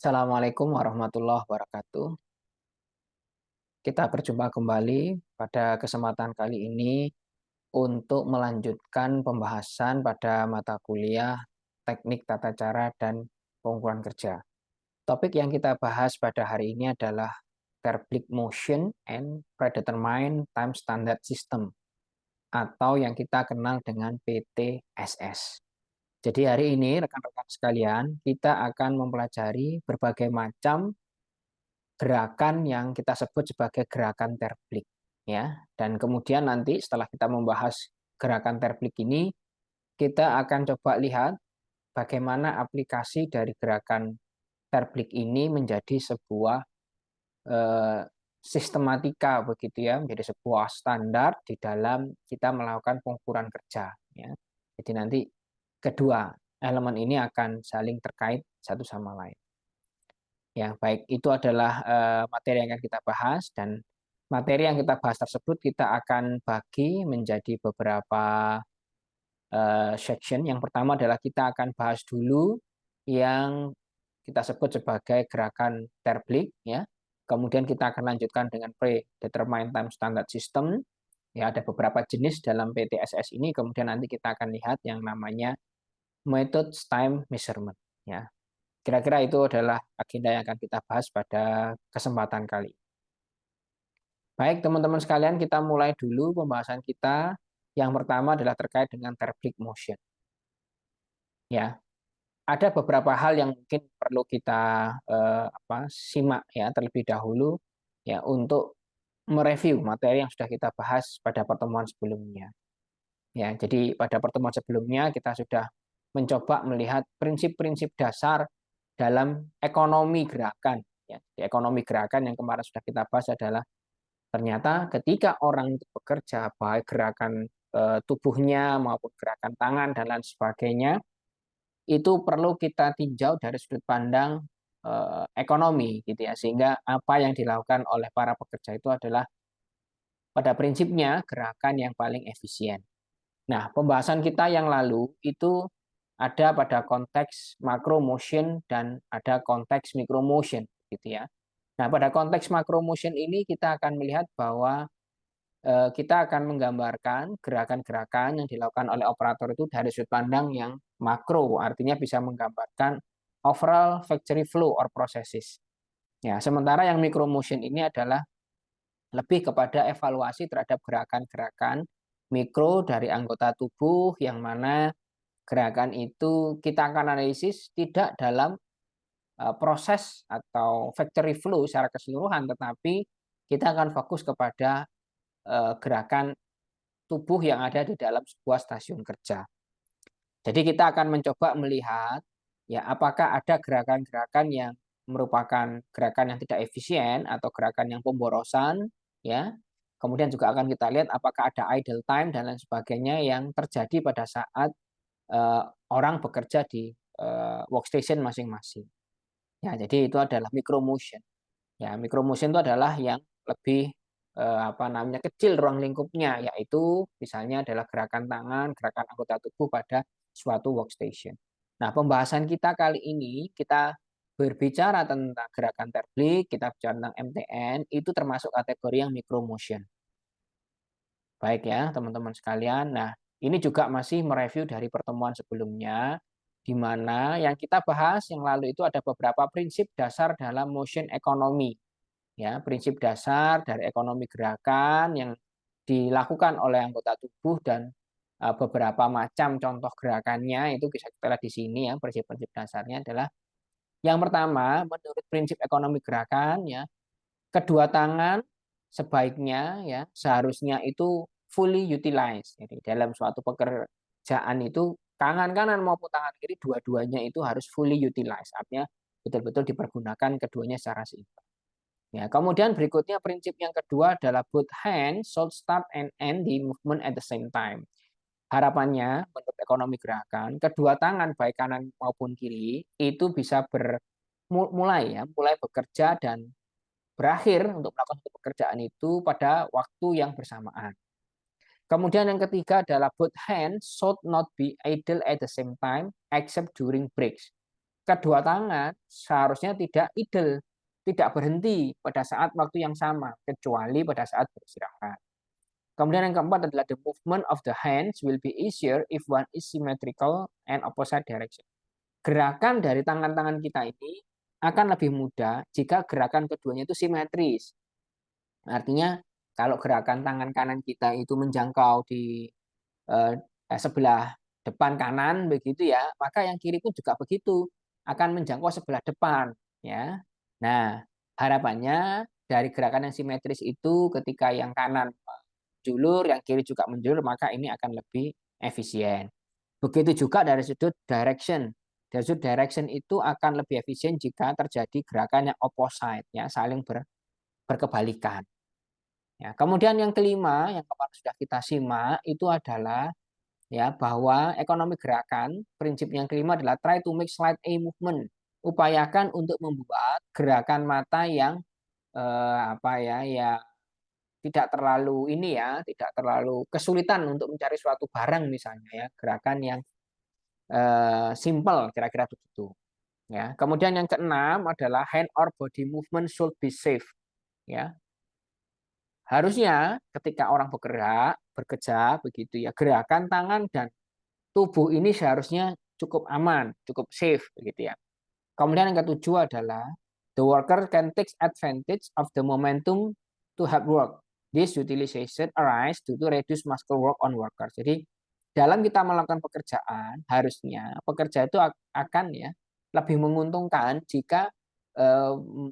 Assalamualaikum warahmatullahi wabarakatuh. Kita berjumpa kembali pada kesempatan kali ini untuk melanjutkan pembahasan pada mata kuliah Teknik Tata Cara dan Pengukuran Kerja. Topik yang kita bahas pada hari ini adalah Fabric Motion and Predetermined Time Standard System atau yang kita kenal dengan PTSS. Jadi hari ini rekan-rekan sekalian, kita akan mempelajari berbagai macam gerakan yang kita sebut sebagai gerakan terblik ya. Dan kemudian nanti setelah kita membahas gerakan terblik ini, kita akan coba lihat bagaimana aplikasi dari gerakan terblik ini menjadi sebuah eh, sistematika begitu ya, menjadi sebuah standar di dalam kita melakukan pengukuran kerja ya. Jadi nanti kedua elemen ini akan saling terkait satu sama lain. Ya, baik, itu adalah materi yang akan kita bahas dan materi yang kita bahas tersebut kita akan bagi menjadi beberapa section. Yang pertama adalah kita akan bahas dulu yang kita sebut sebagai gerakan terblik ya. Kemudian kita akan lanjutkan dengan predetermined time standard system. Ya, ada beberapa jenis dalam PTSS ini. Kemudian nanti kita akan lihat yang namanya method time measurement ya. Kira-kira itu adalah agenda yang akan kita bahas pada kesempatan kali. Baik, teman-teman sekalian, kita mulai dulu pembahasan kita. Yang pertama adalah terkait dengan Terblik Motion. Ya, ada beberapa hal yang mungkin perlu kita simak ya terlebih dahulu ya untuk mereview materi yang sudah kita bahas pada pertemuan sebelumnya. Ya, jadi pada pertemuan sebelumnya kita sudah mencoba melihat prinsip-prinsip dasar dalam ekonomi gerakan. Ya, di ekonomi gerakan yang kemarin sudah kita bahas adalah ternyata ketika orang itu bekerja, baik gerakan tubuhnya maupun gerakan tangan dan lain sebagainya, itu perlu kita tinjau dari sudut pandang ekonomi, gitu ya, sehingga apa yang dilakukan oleh para pekerja itu adalah pada prinsipnya gerakan yang paling efisien. Nah, pembahasan kita yang lalu itu ada pada konteks macro motion dan ada konteks micro motion, gitu ya. Nah, pada konteks macro motion ini kita akan melihat bahwa kita akan menggambarkan gerakan-gerakan yang dilakukan oleh operator itu dari sudut pandang yang makro, artinya bisa menggambarkan overall factory flow or processes. Ya, sementara yang micro motion ini adalah lebih kepada evaluasi terhadap gerakan-gerakan mikro dari anggota tubuh yang mana gerakan itu kita akan analisis tidak dalam proses atau factory flow secara keseluruhan, tetapi kita akan fokus kepada gerakan tubuh yang ada di dalam sebuah stasiun kerja. Jadi kita akan mencoba melihat ya apakah ada gerakan-gerakan yang merupakan gerakan yang tidak efisien atau gerakan yang pemborosan ya. Kemudian juga akan kita lihat apakah ada idle time dan lain sebagainya yang terjadi pada saat orang bekerja di workstation masing-masing. Ya, jadi itu adalah micro motion. Ya, micro motion itu adalah yang lebih kecil ruang lingkupnya, yaitu misalnya adalah gerakan tangan, gerakan anggota tubuh pada suatu workstation. Nah, pembahasan kita kali ini kita berbicara tentang gerakan terblik, kita bicara tentang MTN, itu termasuk kategori yang micro motion. Baik ya, teman-teman sekalian. Nah, ini juga masih mereview dari pertemuan sebelumnya, di mana yang kita bahas yang lalu itu ada beberapa prinsip dasar dalam motion economy. Ya, prinsip dasar dari ekonomi gerakan yang dilakukan oleh anggota tubuh dan beberapa macam contoh gerakannya itu bisa kita lihat di sini ya. Prinsip-prinsip dasarnya adalah yang pertama, menurut prinsip ekonomi gerakan ya, kedua tangan sebaiknya ya seharusnya itu fully utilized. Jadi dalam suatu pekerjaan itu tangan kanan maupun tangan kiri dua-duanya itu harus fully utilized. Artinya betul-betul dipergunakan keduanya secara seimbang. Ya, kemudian berikutnya prinsip yang kedua adalah both hands should start and end the movement at the same time. Harapannya menurut ekonomi gerakan, kedua tangan baik kanan maupun kiri itu bisa mulai bekerja dan berakhir untuk melakukan satu pekerjaan itu pada waktu yang bersamaan. Kemudian yang ketiga adalah both hands should not be idle at the same time except during breaks. kedua tangan seharusnya tidak idle, tidak berhenti pada saat waktu yang sama, kecuali pada saat beristirahat. Kemudian yang keempat adalah the movement of the hands will be easier if one is symmetrical and opposite direction. Gerakan dari tangan-tangan kita ini akan lebih mudah jika gerakan keduanya itu simetris. Artinya kalau gerakan tangan kanan kita itu menjangkau di eh, sebelah depan kanan begitu ya, maka yang kiri pun juga begitu, akan menjangkau sebelah depan ya. Nah, harapannya dari gerakan yang simetris itu ketika yang kanan julur, yang kiri juga menjulur, maka ini akan lebih efisien. Begitu juga dari sudut direction. Dari sudut direction itu akan lebih efisien jika terjadi gerakan yang opposite, ya, saling berkebalikan. Ya, kemudian yang kelima, yang kemarin sudah kita simak, itu adalah ya bahwa ekonomi gerakan, prinsip yang kelima adalah try to make slight eye movement. Upayakan untuk membuat gerakan mata yang apa ya, ya tidak terlalu ini ya, tidak terlalu kesulitan untuk mencari suatu barang misalnya ya, gerakan yang simple kira-kira begitu. Ya. Kemudian yang keenam adalah hand or body movement should be safe. Ya. Harusnya ketika orang bergerak, bekerja begitu ya, gerakan tangan dan tubuh ini seharusnya cukup aman, cukup safe begitu ya. Kemudian yang ketujuh adalah the worker can take advantage of the momentum to help work. This utilization arise due to reduce muscle work on worker. Jadi dalam kita melakukan pekerjaan harusnya pekerja itu akan ya lebih menguntungkan jika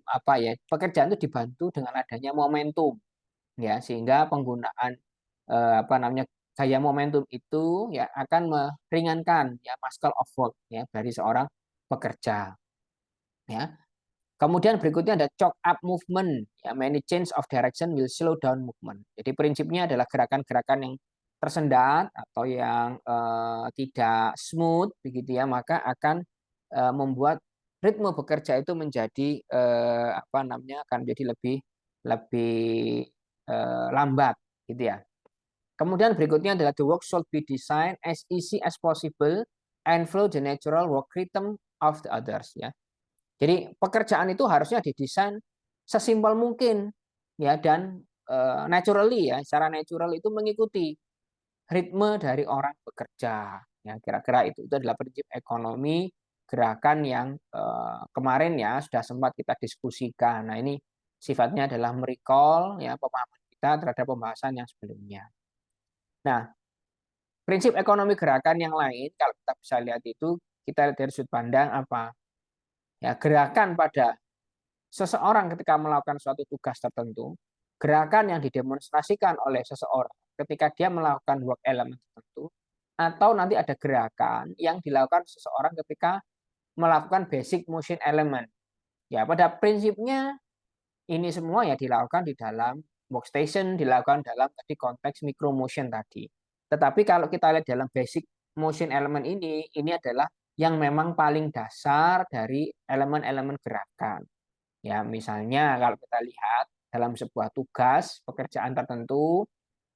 apa ya pekerjaan itu dibantu dengan adanya momentum ya sehingga penggunaan apa namanya gaya momentum itu ya akan meringankan ya muscle of work ya dari seorang pekerja ya. Kemudian berikutnya ada choke up movement. Ya, many change of direction will slow down movement. Jadi prinsipnya adalah gerakan-gerakan yang tersendat atau yang tidak smooth begitu ya, maka akan membuat ritme bekerja itu menjadi apa namanya akan menjadi lebih lebih lambat gitu ya. Kemudian berikutnya adalah the work should be designed as easy as possible and flow the natural work rhythm of the others ya. Jadi pekerjaan itu harusnya didesain sesimpel mungkin ya dan naturally ya, secara natural itu mengikuti ritme dari orang bekerja. Ya, kira-kira itu adalah prinsip ekonomi gerakan yang kemarin ya sudah sempat kita diskusikan. Nah, ini sifatnya adalah merecall ya pemahaman kita terhadap pembahasan yang sebelumnya. Nah, prinsip ekonomi gerakan yang lain kalau kita bisa lihat itu kita dari sudut pandang apa? Ya, gerakan pada seseorang ketika melakukan suatu tugas tertentu, gerakan yang didemonstrasikan oleh seseorang ketika dia melakukan work element tertentu, atau nanti ada gerakan yang dilakukan seseorang ketika melakukan basic motion element. Ya, pada prinsipnya ini semua ya dilakukan di dalam workstation, dilakukan dalam tadi konteks micro motion tadi. Tetapi kalau kita lihat dalam basic motion element ini adalah yang memang paling dasar dari elemen-elemen gerakan. Ya, misalnya kalau kita lihat dalam sebuah tugas pekerjaan tertentu,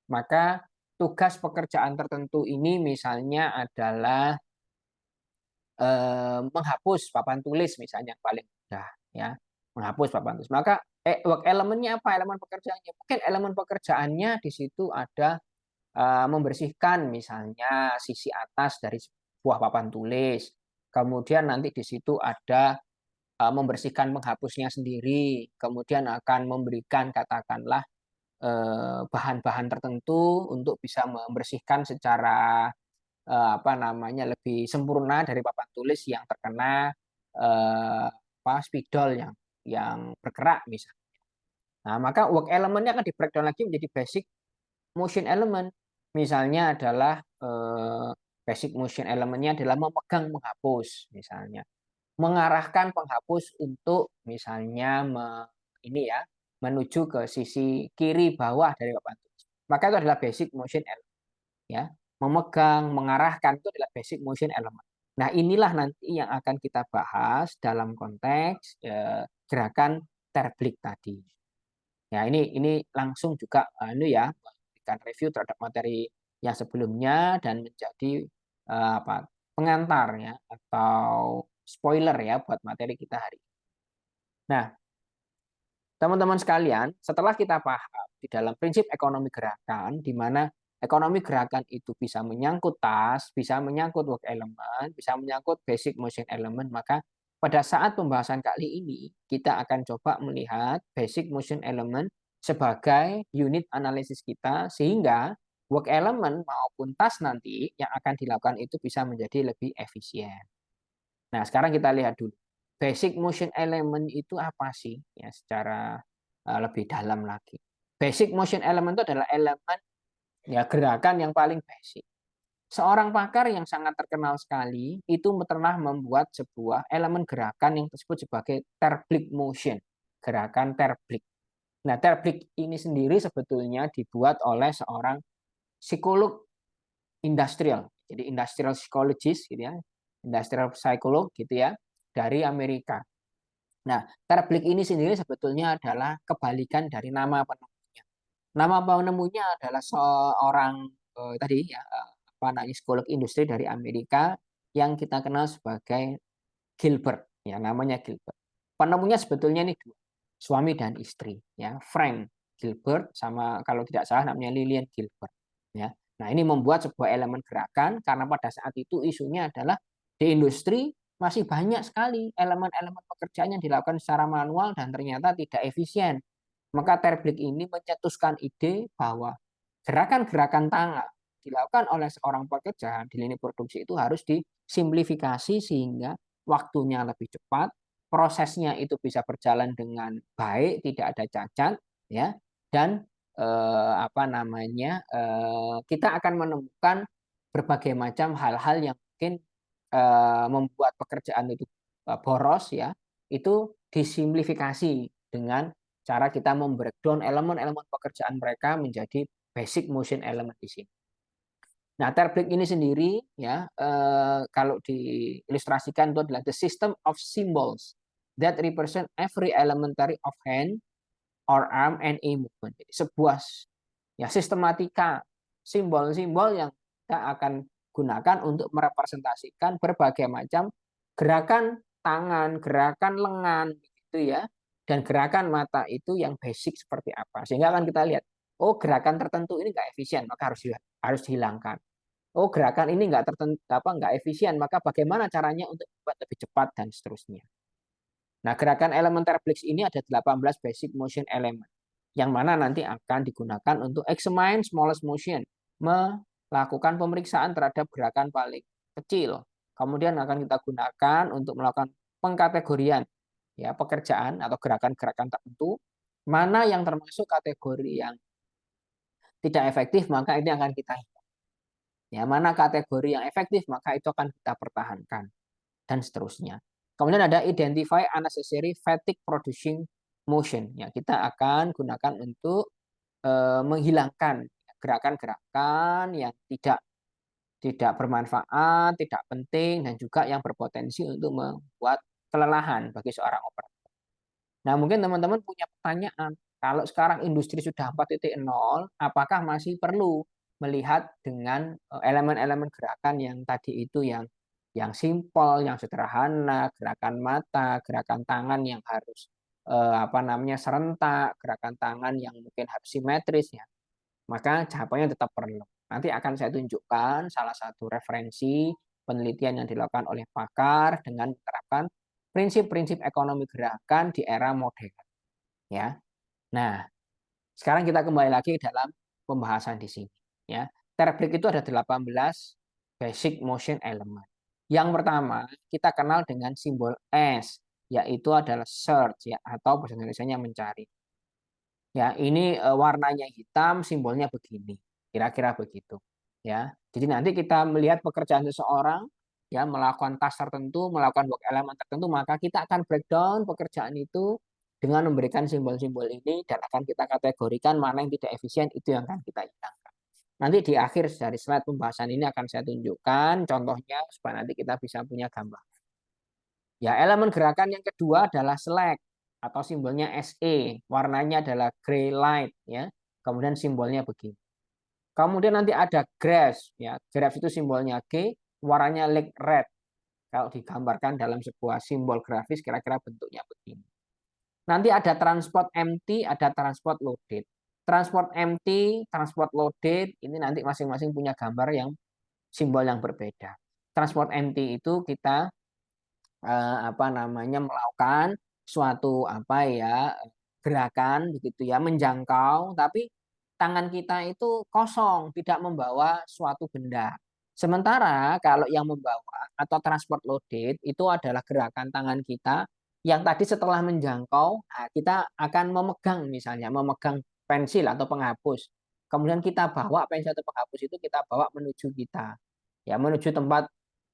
maka tugas pekerjaan tertentu ini misalnya adalah menghapus papan tulis misalnya yang paling mudah ya, menghapus papan tulis. Maka work elemennya apa? Elemen pekerjaannya. Mungkin elemen pekerjaannya di situ ada membersihkan misalnya sisi atas dari sebuah papan tulis. Kemudian nanti di situ ada membersihkan penghapusnya sendiri, kemudian akan memberikan katakanlah bahan-bahan tertentu untuk bisa membersihkan secara apa namanya lebih sempurna dari papan tulis yang terkena apa spidol yang bergerak misalnya. Nah, maka work elementnya akan di breakdown lagi menjadi basic motion element. Misalnya adalah basic motion elementnya adalah memegang menghapus misalnya mengarahkan penghapus untuk misalnya ini ya menuju ke sisi kiri bawah dari papan tulis. Maka itu adalah basic motion element ya. Memegang, mengarahkan itu adalah basic motion element. Nah, inilah nanti yang akan kita bahas dalam konteks gerakan terblik tadi. Ya, ini langsung juga ini ya memberikan review terhadap materi yang sebelumnya dan menjadi apa pengantar ya atau spoiler ya buat materi kita hari ini. Nah, teman-teman sekalian, setelah kita paham di dalam prinsip ekonomi gerakan, di mana ekonomi gerakan itu bisa menyangkut task, bisa menyangkut work element, bisa menyangkut basic motion element, maka pada saat pembahasan kali ini, kita akan coba melihat basic motion element sebagai unit analisis kita, sehingga work element maupun task nanti yang akan dilakukan itu bisa menjadi lebih efisien. Nah, sekarang kita lihat dulu. Basic motion element itu apa sih? Ya, secara lebih dalam lagi. Basic motion element itu adalah elemen ya gerakan yang paling basic. Seorang pakar yang sangat terkenal sekali itu pernah membuat sebuah elemen gerakan yang disebut sebagai Terblick motion, gerakan Terblick. Nah, Terblick ini sendiri sebetulnya dibuat oleh seorang psikolog industrial. Jadi industrial psychologist gitu ya, industrial psycholog gitu ya, dari Amerika. Nah, Terblick ini sendiri sebetulnya adalah kebalikan dari nama penemunya. Nama penemunya adalah seorang tadi ya apa namanya psikolog industri dari Amerika yang kita kenal sebagai Gilbert, ya namanya Gilbert. Penemunya sebetulnya ini dua, suami dan istri, ya Frank Gilbert sama kalau tidak salah namanya Lillian Gilbert, ya. Nah ini membuat sebuah elemen gerakan karena pada saat itu isunya adalah di industri masih banyak sekali elemen-elemen pekerjaan yang dilakukan secara manual dan ternyata tidak efisien. Maka Terblick ini mencetuskan ide bahwa gerakan-gerakan tangan dilakukan oleh seorang pekerja di lini produksi itu harus disimplifikasi sehingga waktunya lebih cepat, prosesnya itu bisa berjalan dengan baik, tidak ada cacat, ya, dan apa namanya kita akan menemukan berbagai macam hal-hal yang mungkin membuat pekerjaan itu boros, ya, itu disimplifikasi dengan cara kita membreakdown elemen-elemen pekerjaan mereka menjadi basic motion element di sini. Nah, Terblick ini sendiri ya kalau diilustrasikan itu adalah the system of symbols that represent every elementary of hand or arm and a movement. Jadi sebuah ya sistematika simbol-simbol yang kita akan gunakan untuk merepresentasikan berbagai macam gerakan tangan, gerakan lengan gitu ya, dan gerakan mata itu yang basic seperti apa. Sehingga akan kita lihat, oh gerakan tertentu ini nggak efisien, maka harus dihilangkan. Oh gerakan ini nggak tertentu apa nggak efisien, maka bagaimana caranya untuk membuat lebih cepat dan seterusnya. Nah, gerakan elemen Terblick ini ada 18 basic motion element yang mana nanti akan digunakan untuk examine smallest motion, melakukan pemeriksaan terhadap gerakan paling kecil. Kemudian akan kita gunakan untuk melakukan pengkategorian ya pekerjaan atau gerakan-gerakan tertentu, mana yang termasuk kategori yang tidak efektif maka ini akan kita hitung. Ya, mana kategori yang efektif maka itu akan kita pertahankan dan seterusnya. Kemudian ada identify unnecessary fatigue producing motion. Ya, kita akan gunakan untuk menghilangkan gerakan-gerakan yang tidak bermanfaat, tidak penting dan juga yang berpotensi untuk membuat kelelahan bagi seorang operator. Nah, mungkin teman-teman punya pertanyaan, kalau sekarang industri sudah 4.0, apakah masih perlu melihat dengan elemen-elemen gerakan yang tadi itu yang simpel, yang sederhana, gerakan mata, gerakan tangan yang harus apa namanya serentak, gerakan tangan yang mungkin harus simetris ya. Maka jawabannya tetap perlu. Nanti akan saya tunjukkan salah satu referensi penelitian yang dilakukan oleh pakar dengan menerapkan prinsip-prinsip ekonomi gerakan di era modern. Ya. Nah, sekarang kita kembali lagi dalam pembahasan di sini. Ya. Terblick itu ada 18 basic motion element. Yang pertama, kita kenal dengan simbol S, yaitu adalah search ya atau bahasa Indonesia-nya mencari. Ya, ini warnanya hitam, simbolnya begini. Kira-kira begitu. Ya. Jadi nanti kita melihat pekerjaan seseorang ya melakukan task tertentu, melakukan work element tertentu, maka kita akan breakdown pekerjaan itu dengan memberikan simbol-simbol ini dan akan kita kategorikan mana yang tidak efisien itu yang akan kita hilangkan. Nanti di akhir dari slide pembahasan ini akan saya tunjukkan contohnya supaya nanti kita bisa punya gambar. Ya, elemen gerakan yang kedua adalah select atau simbolnya SE, warnanya adalah gray light ya. Kemudian simbolnya begini. Kemudian nanti ada grass ya. Grass itu simbolnya G, warnanya light red. Kalau digambarkan dalam sebuah simbol grafis kira-kira bentuknya begini. Nanti ada transport empty, ada transport loaded. Transport empty, transport loaded, ini nanti masing-masing punya gambar yang simbol yang berbeda. Transport empty itu kita melakukan suatu gerakan begitu ya, menjangkau, tapi tangan kita itu kosong, tidak membawa suatu benda. Sementara kalau yang membawa atau transport loaded itu adalah gerakan tangan kita yang tadi setelah menjangkau, nah kita akan memegang, misalnya memegang pensil atau penghapus. Kemudian kita bawa pensil atau penghapus itu kita bawa menuju kita, ya menuju tempat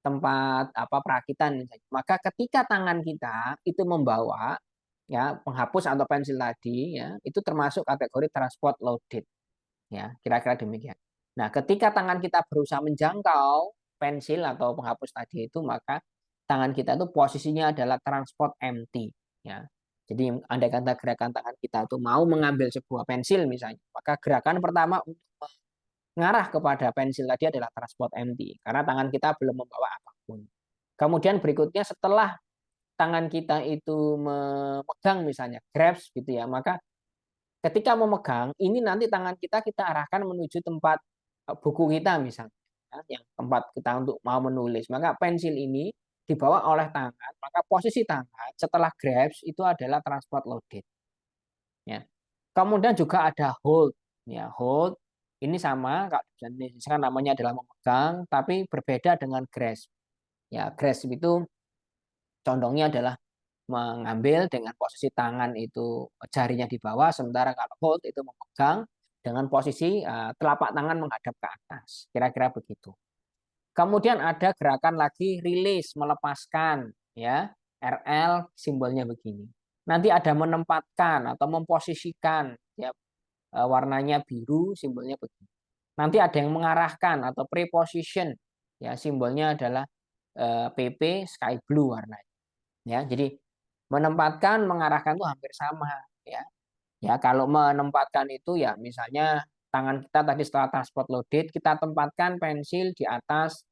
tempat perakitan misalnya. Maka ketika tangan kita itu membawa ya penghapus atau pensil tadi ya, itu termasuk kategori transport loaded ya, kira-kira demikian. Nah, ketika tangan kita berusaha menjangkau pensil atau penghapus tadi itu, maka tangan kita itu posisinya adalah transport empty ya. Jadi andai kata gerakan tangan kita itu mau mengambil sebuah pensil misalnya, maka gerakan pertama untuk mengarah kepada pensil tadi adalah transport empty karena tangan kita belum membawa apapun. Kemudian berikutnya setelah tangan kita itu memegang misalnya grabs gitu ya, maka ketika memegang ini nanti tangan kita arahkan menuju tempat buku kita misalnya ya, yang tempat kita untuk mau menulis. Maka pensil ini dibawa oleh tangan, maka posisi tangan setelah grabs itu adalah transport loaded ya. Kemudian juga ada hold ya, hold ini sama kalau di Indonesia namanya adalah memegang tapi berbeda dengan grasp. Ya, grasp itu condongnya adalah mengambil dengan posisi tangan itu jarinya di bawah, sementara kalau hold itu memegang dengan posisi telapak tangan menghadap ke atas. Kira-kira begitu. Kemudian ada gerakan lagi release, melepaskan ya. RL simbolnya begini. Nanti ada menempatkan atau memposisikan ya, warnanya biru simbolnya begini. Nanti ada yang mengarahkan atau preposition ya, simbolnya adalah PP sky blue warnanya. Ya, jadi menempatkan, mengarahkan itu hampir sama ya. Ya, kalau menempatkan itu ya misalnya tangan kita tadi setelah transport loaded kita tempatkan pensil di atas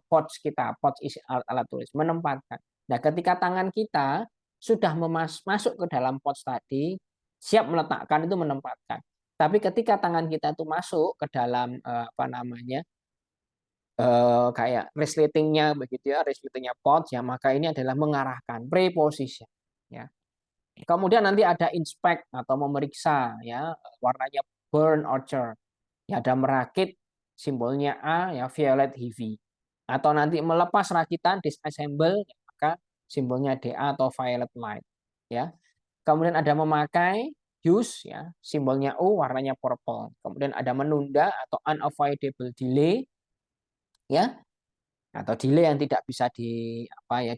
pouch kita, pouch isi alat tulis, menempatkan. Nah, ketika tangan kita sudah masuk ke dalam pouch tadi, siap meletakkan itu menempatkan. Tapi ketika tangan kita itu masuk ke dalam kayak resletingnya begitu ya, resletingnya pouch ya, maka ini adalah mengarahkan, preposition ya. Kemudian nanti ada inspect atau memeriksa ya, warnanya burn orchard. Ya, ada merakit simbolnya A ya, violet heavy. Atau nanti melepas rakitan disassemble ya, maka simbolnya DA atau violet light ya. Kemudian ada memakai use ya, simbolnya U warnanya purple. Kemudian ada menunda atau unavoidable delay ya, atau delay yang tidak bisa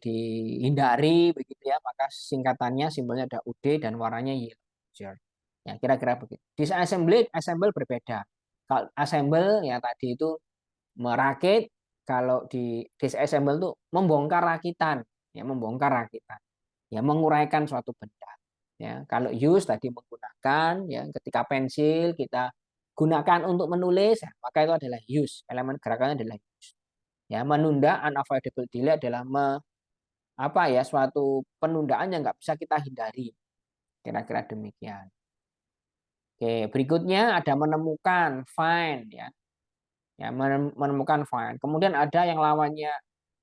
dihindari begitu ya, maka singkatannya simbolnya ada UD dan warnanya yellow. Ya, kira-kira begitu. Disassembly, assemble berbeda. Kalau assemble ya tadi itu merakit, kalau di disassemble itu membongkar rakitan, ya membongkar rakitan. Ya menguraikan suatu benda. Ya, kalau use tadi menggunakan ya, ketika pensil kita gunakan untuk menulis, ya, maka itu adalah use. Elemen gerakannya adalah use. Ya, menunda unavoidable delay adalah suatu penundaan yang nggak bisa kita hindari. Kira-kira demikian. Oke, berikutnya ada menemukan, find ya. Ya, menemukan find. Kemudian ada yang lawannya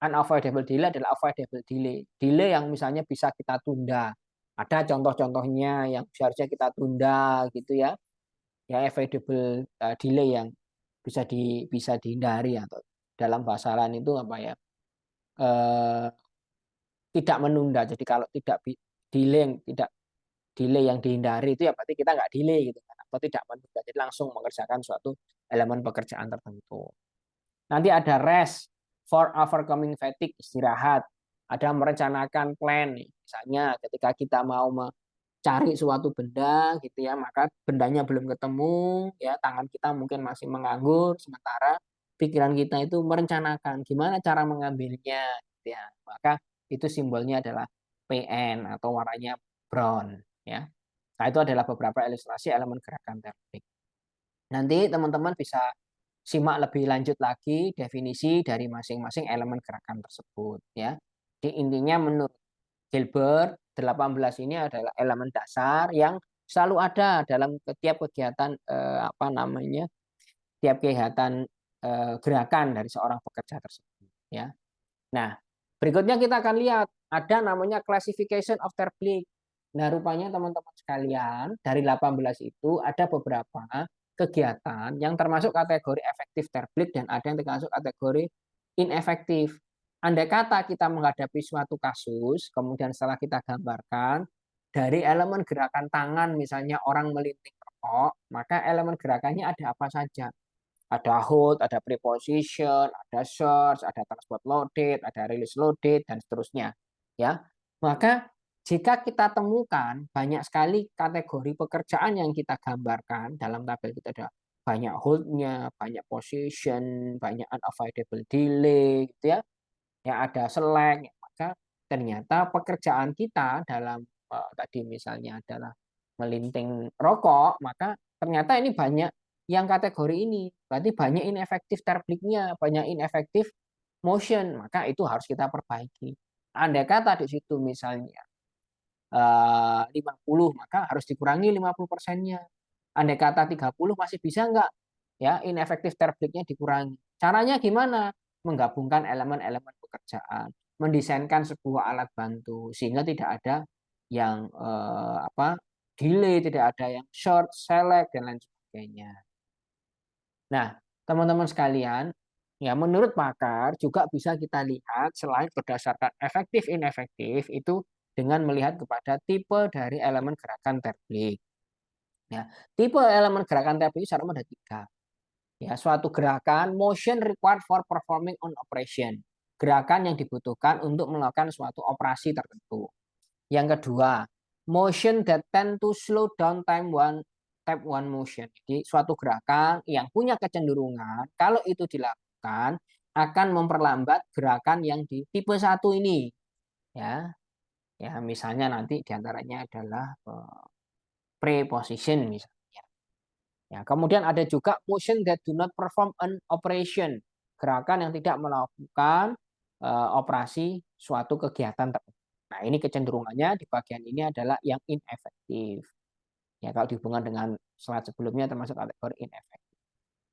unavoidable delay adalah avoidable delay. Delay yang misalnya bisa kita tunda. Ada contoh-contohnya yang seharusnya kita tunda gitu ya. Ya, avoidable delay yang bisa dihindari atau dalam bahasa lain itu eh, tidak menunda. Jadi kalau tidak delay yang dihindari itu ya berarti kita nggak delay gitu kan, atau tidak menunda. Jadi langsung mengerjakan suatu elemen pekerjaan tertentu. Nanti ada rest for overcoming fatigue, istirahat. Ada merencanakan plan, misalnya ketika kita mau mencari suatu benda gitu ya, maka bendanya belum ketemu, ya tangan kita mungkin masih menganggur, sementara pikiran kita itu merencanakan gimana cara mengambilnya, gitu ya. Maka itu simbolnya adalah PN atau warnanya brown, ya. Nah, itu adalah beberapa ilustrasi elemen gerakan teknik. Nanti teman-teman bisa simak lebih lanjut lagi definisi dari masing-masing elemen gerakan tersebut ya. Jadi intinya menurut Gilbert 18 ini adalah elemen dasar yang selalu ada dalam setiap kegiatan apa namanya? Tiap kegiatan gerakan dari seorang pekerja tersebut ya. Nah, berikutnya kita akan lihat ada namanya classification of terplik. Nah, rupanya teman-teman sekalian, dari 18 itu ada beberapa kegiatan yang termasuk kategori efektif terplik dan ada yang termasuk kategori inefektif. Andai kata kita menghadapi suatu kasus, kemudian setelah kita gambarkan, dari elemen gerakan tangan, misalnya orang melinting rokok, maka elemen gerakannya ada apa saja? Ada hold, ada preposition, ada search, ada transport loaded, ada release loaded, dan seterusnya. Ya, maka jika kita temukan banyak sekali kategori pekerjaan yang kita gambarkan dalam tabel kita ada banyak hold-nya, banyak position, banyak unavoidable delay, gitu ya. Ya ada select, maka ternyata pekerjaan kita dalam tadi misalnya adalah melinting rokok, maka ternyata ini banyak yang kategori ini. Berarti banyak inefektif terpliknya, banyak inefektif motion, maka itu harus kita perbaiki. Andai kata di situ misalnya 50, maka harus dikurangi 50%-nya. Andai kata 30 masih bisa enggak? Ya, inefektif terpliknya dikurangi. Caranya gimana? Menggabungkan elemen-elemen pekerjaan, mendesainkan sebuah alat bantu sehingga tidak ada yang apa? Delay, tidak ada yang short, select dan lain sebagainya. Nah, teman-teman sekalian, ya menurut pakar juga bisa kita lihat selain berdasarkan efektif inefektif itu dengan melihat kepada tipe dari elemen gerakan terplik. Ya, tipe elemen gerakan terplik secara umum ada tiga. Ya, suatu gerakan motion required for performing on operation. Gerakan yang dibutuhkan untuk melakukan suatu operasi tertentu. Yang kedua, motion that tend to slow down type one motion. Jadi suatu gerakan yang punya kecenderungan kalau itu dilakukan akan memperlambat gerakan yang di tipe 1 ini. Ya. Ya, misalnya nanti diantaranya adalah preposition misalnya. Ya, kemudian ada juga motion that do not perform an operation. Gerakan yang tidak melakukan operasi suatu kegiatan tertentu. Nah, ini kecenderungannya di bagian ini adalah yang inefektif. Ya, kalau dihubungkan dengan slide sebelumnya termasuk kategori inefektif.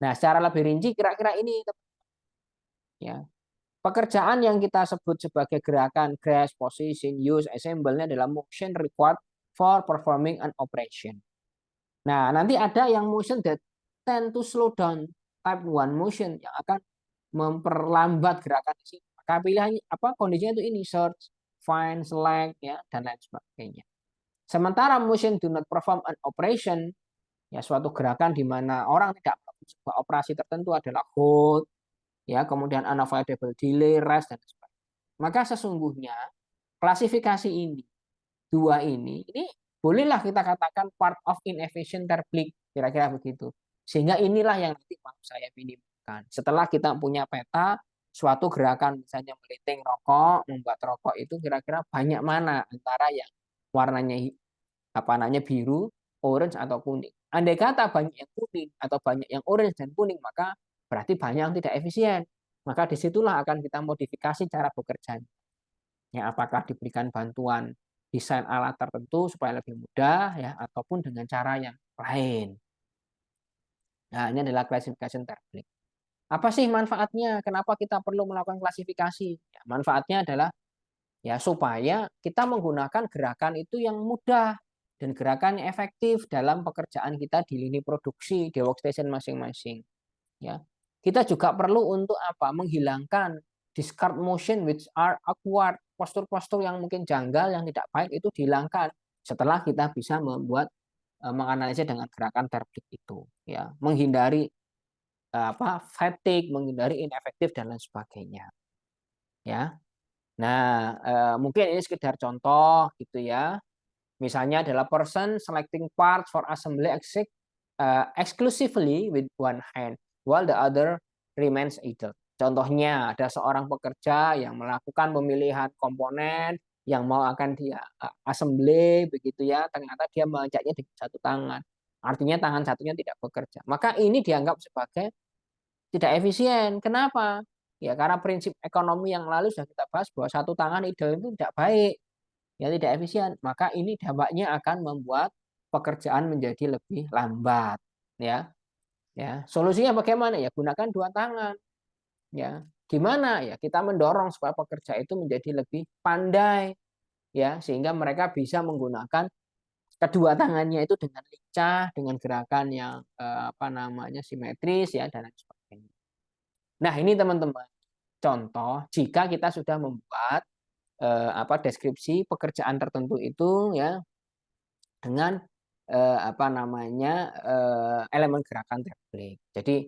Nah, secara lebih rinci kira-kira ini ya. Pekerjaan yang kita sebut sebagai gerakan grasp, position, use, assemble-nya adalah motion required for performing an operation. Nah, nanti ada yang motion that tend to slow down, type one motion yang akan memperlambat gerakan di sini. Maka pilihan apa kondisinya itu ini search, find, select ya dan lain sebagainya. Sementara motion do not perform an operation ya suatu gerakan di mana orang tidak melakukan sebuah operasi tertentu adalah hold ya kemudian unavoidable delay, rest dan sebagainya. Maka sesungguhnya klasifikasi ini dua ini bolehlah kita katakan part of inefficient terplik kira-kira begitu. Sehingga inilah yang nanti mau saya minimalkan. Setelah kita punya peta suatu gerakan misalnya meliting rokok, membuat rokok itu kira-kira banyak mana antara yang warnanya apa namanya biru, orange atau kuning. Andai kata banyak yang kuning atau banyak yang orange dan kuning, maka berarti banyak yang tidak efisien. Maka disitulah akan kita modifikasi cara bekerja. Ya, apakah diberikan bantuan desain alat tertentu supaya lebih mudah ya ataupun dengan cara yang lain. Nah, ini adalah classification technique. Apa sih manfaatnya? Kenapa kita perlu melakukan klasifikasi? Ya, manfaatnya adalah ya supaya kita menggunakan gerakan itu yang mudah dan gerakan yang efektif dalam pekerjaan kita di lini produksi di workstation masing-masing. Ya, kita juga perlu untuk apa? Menghilangkan discard motion which are awkward, postur-postur yang mungkin janggal yang tidak baik itu dihilangkan setelah kita bisa membuat menganalisis dengan gerakan terplik itu. Ya, menghindari apa fatigue, menghindari inefektif dan lain sebagainya. Ya. Nah, mungkin ini sekedar contoh gitu ya. Misalnya adalah person selecting parts for assembly exclusively with one hand while the other remains idle. Contohnya ada seorang pekerja yang melakukan pemilihan komponen yang mau akan dia assembly begitu ya, ternyata dia mengejaknya dengan satu tangan. Artinya tangan satunya tidak bekerja. Maka ini dianggap sebagai Tidak efisien. Kenapa? Ya karena prinsip ekonomi yang lalu sudah kita bahas bahwa satu tangan ideal itu tidak baik, ya tidak efisien. Maka ini dampaknya akan membuat pekerjaan menjadi lebih lambat, ya. Ya, solusinya bagaimana? Ya gunakan dua tangan, ya. Gimana? Ya kita mendorong supaya pekerja itu menjadi lebih pandai, ya, sehingga mereka bisa menggunakan kedua tangannya itu dengan lincah, dengan gerakan yang apa namanya simetris, ya, dan lain sebagainya. Nah, ini teman-teman, contoh jika kita sudah membuat apa deskripsi pekerjaan tertentu itu, ya, dengan apa namanya elemen gerakan triplik. Jadi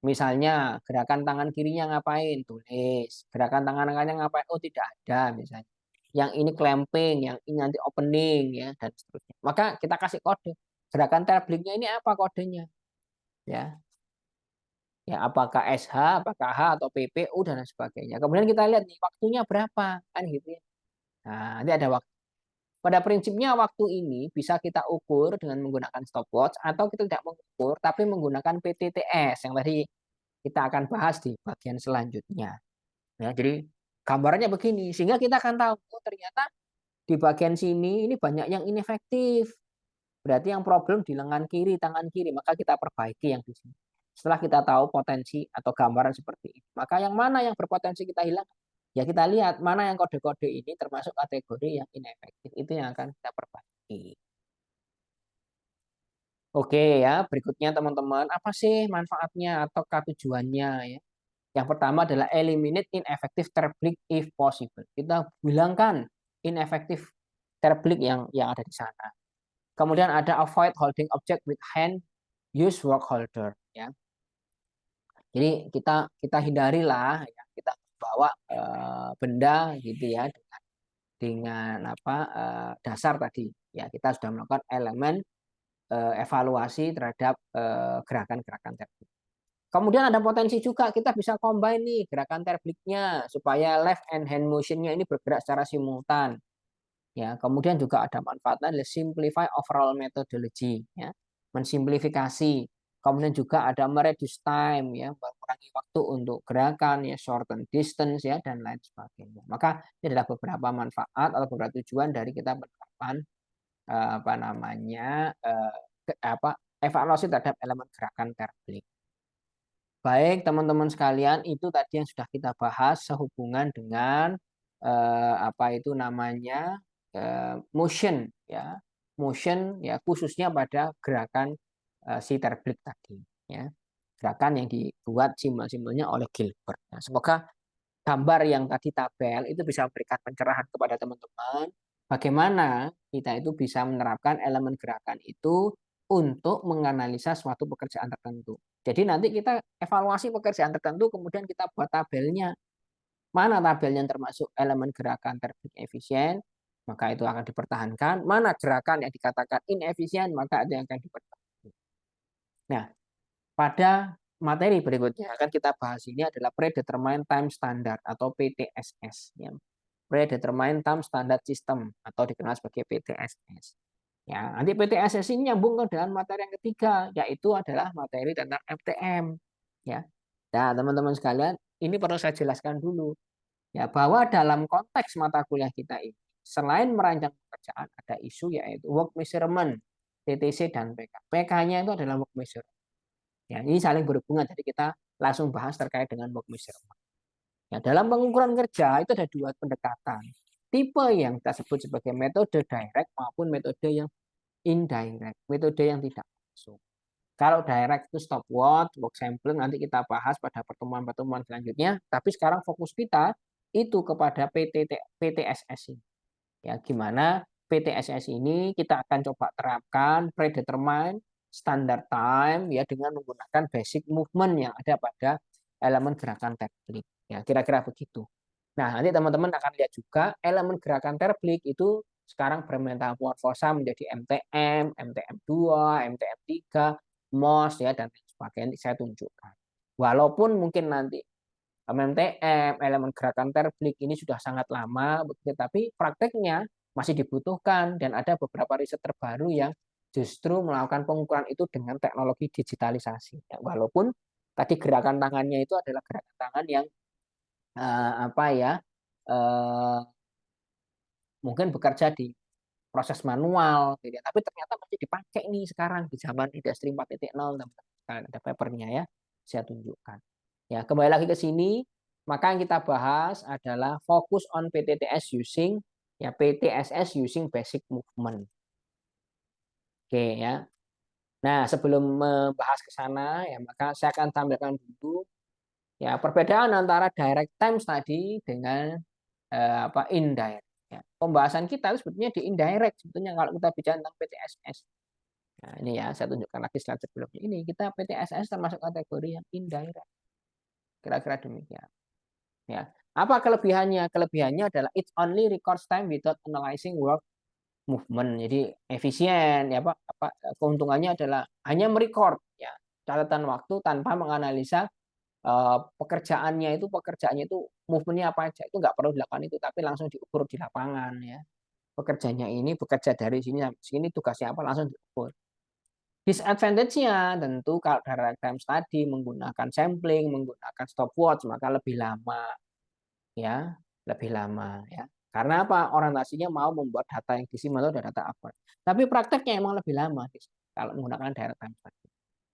misalnya gerakan tangan kirinya ngapain, tulis. Gerakan tangan kanannya ngapain, oh tidak ada misalnya. Yang ini clamping, yang ini nanti opening, ya, dan seterusnya. Maka kita kasih kode. Gerakan tripliknya ini apa kodenya, ya. Ya, apakah SH, apakah H atau PPU dan lain sebagainya. Kemudian kita lihat nih waktunya berapa, kan gitu ya. Nah, nanti ada waktu. Pada prinsipnya waktu ini bisa kita ukur dengan menggunakan stopwatch atau kita tidak mengukur tapi menggunakan PTTS yang tadi kita akan bahas di bagian selanjutnya. Ya, jadi gambarnya begini sehingga kita akan tahu oh, ternyata di bagian sini ini banyak yang inefektif. Berarti yang problem di lengan kiri, tangan kiri, maka kita perbaiki yang di sini. Setelah kita tahu potensi atau gambaran seperti ini, maka yang mana yang berpotensi kita hilang, ya kita lihat mana yang kode-kode ini termasuk kategori yang inefektif. Itu yang akan kita perbaiki. Oke ya, berikutnya teman-teman, apa sih manfaatnya atau tujuannya ya? Yang pertama adalah eliminate ineffective triplik if possible. Kita hilangkan ineffective triplik yang ada di sana. Kemudian ada avoid holding object with hand, use work holder ya. Jadi kita kita hindarilah ya, kita bawa benda gitu ya dengan apa dasar tadi ya kita sudah melakukan elemen evaluasi terhadap gerakan-gerakan terblik. Kemudian ada potensi juga kita bisa combine nih gerakan terbliknya supaya left and hand motionnya ini bergerak secara simultan. Ya, kemudian juga ada manfaatnya adalah simplify overall methodology ya, mensimplifikasi. Kemudian juga ada mereduce time ya, mengurangi waktu untuk gerakan ya, shorten distance ya dan lain sebagainya. Maka ini adalah beberapa manfaat atau beberapa tujuan dari kita menerapkan apa namanya apa evaluasi terhadap elemen gerakan terbalik. Baik, teman-teman sekalian, itu tadi yang sudah kita bahas sehubungan dengan apa itu namanya motion ya, motion ya khususnya pada gerakan si terbalik tadi ya, gerakan yang dibuat simbol-simbolnya oleh Gilbert. Nah, semoga gambar yang tadi tabel itu bisa memberikan pencerahan kepada teman-teman bagaimana kita itu bisa menerapkan elemen gerakan itu untuk menganalisa suatu pekerjaan tertentu. Jadi nanti kita evaluasi pekerjaan tertentu kemudian kita buat tabelnya. Mana tabel yang termasuk elemen gerakan terbalik efisien, maka itu akan dipertahankan. Mana gerakan yang dikatakan inefisien, maka itu yang akan dipertahankan. Nah, pada materi berikutnya akan kita bahas ini adalah predetermined time standard atau PTSS. Ya. Predetermined time standard system atau dikenal sebagai PTSS. Ya, nanti PTSS ini nyambung dengan materi yang ketiga, yaitu adalah materi tentang MTM. Ya. Nah, teman-teman sekalian, ini perlu saya jelaskan dulu. Ya, bahwa dalam konteks mata kuliah kita ini, selain merancang pekerjaan, ada isu yaitu work measurement, TTC dan PK. PK-nya itu adalah work measurement. Ya, ini saling berhubungan, jadi kita langsung bahas terkait dengan work measurement. Ya, dalam pengukuran kerja itu ada dua pendekatan. Tipe yang kita sebut sebagai metode direct maupun metode yang indirect, metode yang tidak langsung. Kalau direct itu stopwatch, work sampling nanti kita bahas pada pertemuan-pertemuan selanjutnya. Tapi sekarang fokus kita itu kepada PTSS ini. Ya, gimana PTSS ini kita akan coba terapkan predetermined standard time ya dengan menggunakan basic movement yang ada pada elemen gerakan terbalik. Ya, kira-kira begitu. Nah, nanti teman-teman akan lihat juga elemen gerakan terbalik itu sekarang bermetamorfosa menjadi MTM, MTM2, MTM3, MOS ya dan sebagainya saya tunjukkan. Walaupun mungkin nanti MTM, elemen gerakan terbalik ini sudah sangat lama, tetapi prakteknya masih dibutuhkan dan ada beberapa riset terbaru yang justru melakukan pengukuran itu dengan teknologi digitalisasi. Ya, walaupun Tadi gerakan tangannya itu adalah gerakan tangan yang apa ya, eh, mungkin bekerja di proses manual, gitu ya. Tapi ternyata masih dipakai nih sekarang di zaman industri 4.0, teman-teman. Ada papernya ya, saya tunjukkan. Ya, kembali lagi ke sini, maka yang kita bahas adalah fokus on PTTS using ya PTSS using basic movement. Oke ya. Nah, sebelum membahas ke sana ya, maka saya akan tampilkan dulu ya perbedaan antara direct time study dengan indirect. Ya. Pembahasan kita itu sebetulnya di indirect sebetulnya kalau kita bicara tentang PTSS. Nah, ini ya saya tunjukkan lagi slide sebelumnya. Ini kita PTSS termasuk kategori yang indirect. Kira-kira demikian. Ya. Apa kelebihannya? Kelebihannya adalah it only records time without analyzing work movement. Jadi efisien ya apa keuntungannya adalah hanya merecord ya catatan waktu tanpa menganalisa pekerjaannya itu movementnya apa aja, itu nggak perlu dilakukan itu, tapi langsung diukur di lapangan ya. Pekerjanya ini bekerja dari sini sampai sini, tugasnya apa langsung diukur. Disadvantage-nya tentu kalau dalam time study menggunakan sampling, menggunakan stopwatch maka lebih lama ya, lebih lama ya. Karena apa? Orientasinya mau membuat data yang disimal itu data apa. Tapi prakteknya emang lebih lama kalau menggunakan direct time study.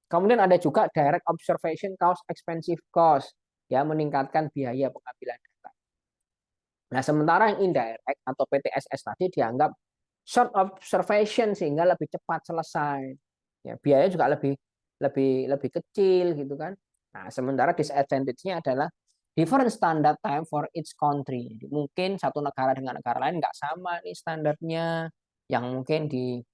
Kemudian ada juga direct observation cost, expensive cost, ya meningkatkan biaya pengambilan data. Nah, sementara yang indirect atau PTSS tadi dianggap short observation sehingga lebih cepat selesai. Ya, biaya juga lebih lebih lebih kecil gitu kan. Nah, sementara disadvantage-nya adalah different standard time for each country. Jadi, mungkin satu negara dengan negara lain nggak sama nih standarnya. Yang mungkin di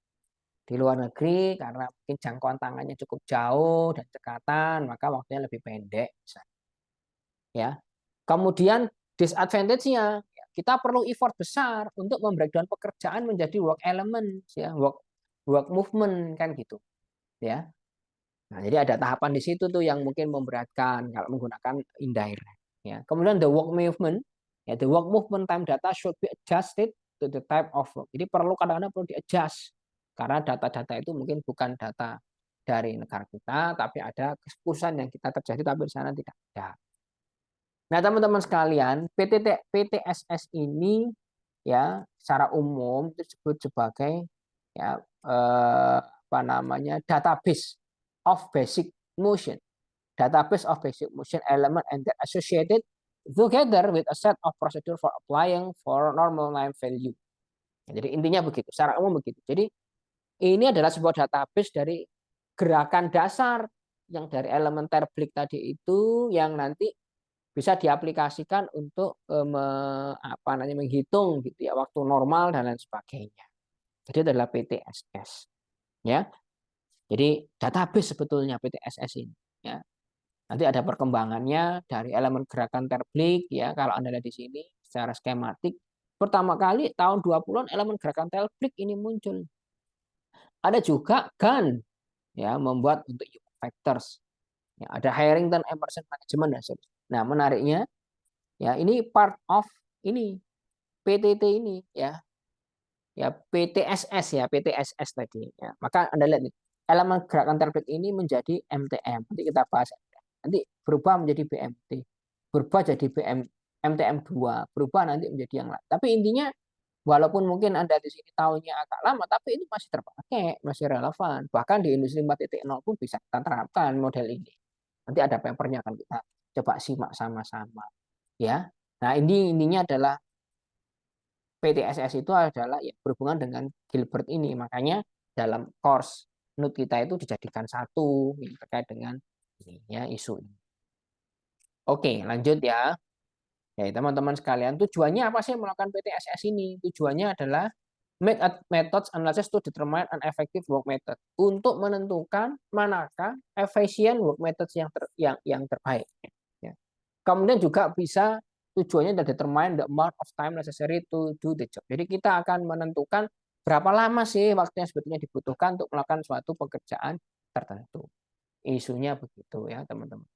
luar negeri karena mungkin jangkauan tangannya cukup jauh dan cekatan, maka waktunya lebih pendek. Ya. Kemudian disadvantage-nya, kita perlu effort besar untuk membreakdown pekerjaan menjadi work element, ya, work movement kan gitu, ya. Nah, jadi ada tahapan di situ tuh yang mungkin memberatkan kalau menggunakan indirect. Ya. Kemudian the work movement, ya, the work movement time data should be adjusted to the type of work. Jadi kadang-kadang perlu di-adjust karena data-data itu mungkin bukan data dari negara kita, tapi ada kekhususan yang kita terjadi tapi di sana tidak ada. Nah, teman-teman sekalian, PTSS ini ya secara umum disebut sebagai ya apa namanya database of basic motion, database of basic motion element and that associated together with a set of procedure for applying for normal line value. Jadi intinya begitu, secara umum begitu. Jadi ini adalah sebuah database dari gerakan dasar yang dari elementer Blik tadi itu yang nanti bisa diaplikasikan untuk menghitung gitu ya waktu normal dan lain sebagainya. Jadi adalah PTSS ya. Jadi database sebetulnya PTSS ini ya. Nanti ada perkembangannya dari elemen gerakan terblik ya. Kalau Anda lihat di sini secara skematik pertama kali tahun 20-an elemen gerakan terblik ini muncul. Ada juga GAN ya membuat untuk human factors. Ya, ada Harrington Emerson Management. Nah, menariknya ya ini part of ini PTT ini ya PTSS ya PTSS tadi ya. Maka Anda lihat nih elemen gerakan terbalik ini menjadi MTM, nanti kita bahas, nanti berubah menjadi BMT, berubah jadi MTM 2, berubah nanti menjadi yang lain, tapi intinya walaupun mungkin Anda di sini tahunnya agak lama tapi ini masih terpakai, masih relevan, bahkan di industri 4.0 pun bisa kita terapkan model ini. Nanti ada papernya akan kita coba simak sama-sama ya. Nah, ini intinya adalah PTSS itu adalah ya, berhubungan dengan Gilbert ini. Makanya dalam course note kita itu dijadikan satu yang terkait dengan ini, ya, isu ini. Oke, lanjut ya. Ya, teman-teman sekalian, tujuannya apa sih melakukan PTSS ini? Tujuannya adalah make a methods analysis to determine an effective work method. Untuk menentukan manakah efisien work methods yang terbaik. Ya. Kemudian juga bisa tujuannya adalah determine the amount of time necessary to do the job. Jadi kita akan menentukan berapa lama sih waktu yang sebetulnya dibutuhkan untuk melakukan suatu pekerjaan tertentu. Isunya begitu ya teman-teman.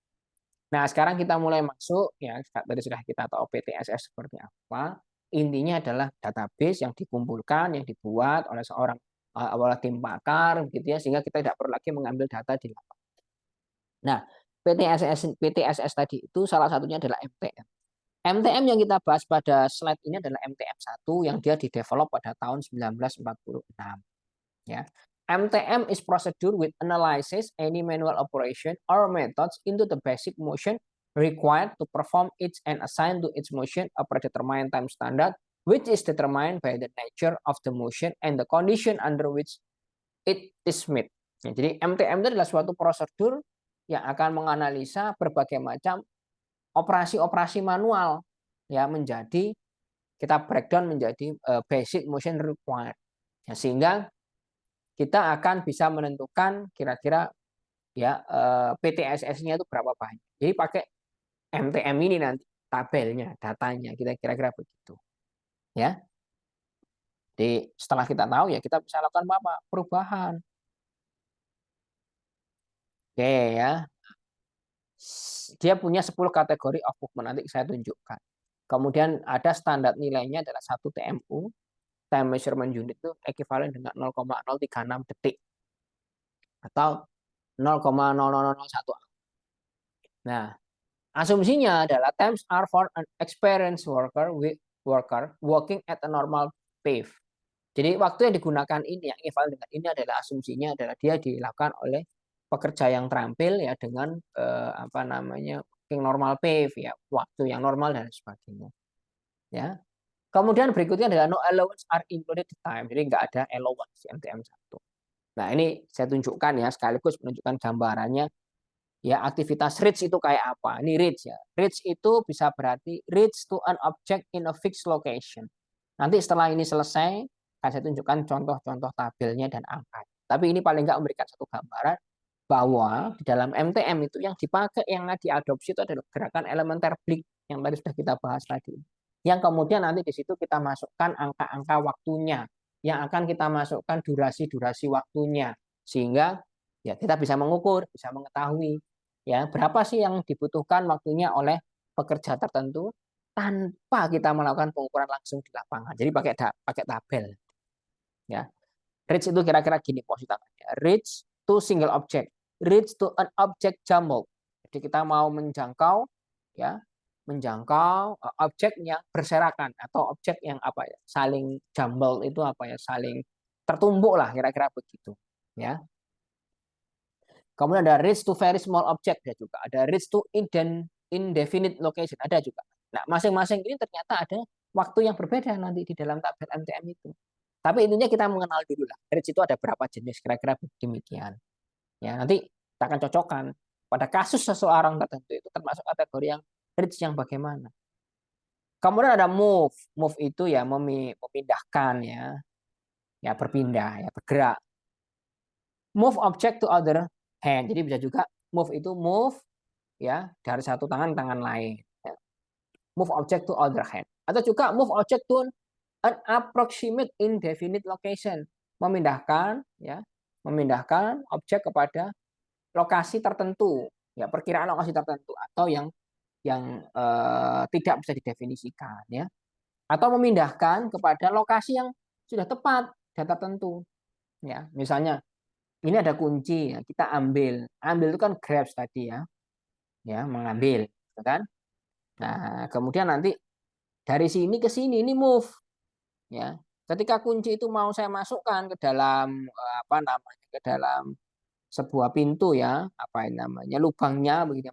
Nah sekarang kita mulai masuk ya tadi sudah kita tahu PTSS seperti apa. Intinya adalah database yang dikumpulkan, yang dibuat oleh seorang tim pakar gitu ya sehingga kita tidak perlu lagi mengambil data di lapangan. Nah PTSS tadi itu salah satunya adalah MTM. MTM yang kita bahas pada slide ini adalah MTM-1 yang dia didevelop pada tahun 1946. Ya. MTM is procedure with analysis any manual operation or methods into the basic motion required to perform it and assign to its motion a predetermined time standard which is determined by the nature of the motion and the condition under which it is made. Ya, jadi MTM itu adalah suatu prosedur yang akan menganalisa berbagai macam operasi-operasi manual ya menjadi kita breakdown menjadi basic motion required. Ya, sehingga kita akan bisa menentukan kira-kira ya PTSS-nya itu berapa banyak. Jadi pakai MTM ini nanti tabelnya, datanya kita kira-kira begitu. Ya. Jadi setelah kita tahu ya kita bisa lakukan apa? Perubahan. Oke ya. Dia punya 10 kategori of movement, nanti saya tunjukkan. Kemudian ada standar nilainya adalah 1 TMU. Time measurement unit itu ekuivalen dengan 0,036 detik atau 0,0001. Nah, asumsinya adalah times are for an experienced worker working at a normal pace. Jadi waktu yang digunakan ini yang ekuivalen dengan ini adalah asumsinya adalah dia dilakukan oleh pekerja yang terampil ya dengan apa namanya working normal pace ya, waktu yang normal dan sebagainya. Ya. Kemudian berikutnya adalah no allowance are included time. Jadi nggak ada allowance di MTM1. Nah, ini saya tunjukkan ya sekaligus menunjukkan gambarannya. Ya, aktivitas reach itu kayak apa? Ini reach ya. Reach itu bisa berarti reach to an object in a fixed location. Nanti setelah ini selesai, akan saya tunjukkan contoh-contoh tabelnya dan angka. Tapi ini paling nggak memberikan satu gambaran bahwa di dalam MTM itu yang dipakai, yang diadopsi itu adalah gerakan elementer Blix yang tadi sudah kita bahas tadi. Yang kemudian nanti di situ kita masukkan angka-angka waktunya, yang akan kita masukkan durasi-durasi waktunya, sehingga ya kita bisa mengukur, bisa mengetahui ya berapa sih yang dibutuhkan waktunya oleh pekerja tertentu tanpa kita melakukan pengukuran langsung di lapangan. Jadi pakai tabel ya. Reach itu kira-kira gini posisi tangannya. Reach to single object, reach to an object jumble. Jadi kita mau menjangkau ya, menjangkau objek yang berserakan atau objek yang apa ya, saling jumble itu apa ya, saling tertumbuk lah kira-kira begitu ya. Kemudian ada reach to very small object ya juga, ada reach to indefinite location ada juga. Nah, masing-masing ini ternyata ada waktu yang berbeda nanti di dalam tabel MTM itu. Tapi intinya kita mengenal dulu lah. Reach itu ada berapa jenis kira-kira demikian. Ya, nanti kita akan cocokkan pada kasus seseorang tertentu itu termasuk kategori yang reach yang bagaimana. Kemudian ada move. Move itu ya memindahkan ya. Ya berpindah ya, bergerak. Move object to other hand. Jadi bisa juga move itu move ya dari satu tangan tangan lain. Ya. Move object to other hand. Atau juga move object to an approximate indefinite location. Memindahkan ya, memindahkan objek kepada lokasi tertentu, ya perkiraan lokasi tertentu atau yang tidak bisa didefinisikan ya. Atau memindahkan kepada lokasi yang sudah tepat data tertentu. Ya, misalnya ini ada kunci ya, kita ambil. Ambil itu kan grabs tadi ya. Ya, mengambil, gitu kan? Nah, kemudian nanti dari sini ke sini ini move ya. Ketika kunci itu mau saya masukkan ke dalam apa namanya? Ke dalam sebuah pintu ya, apa yang namanya? Lubangnya begitu,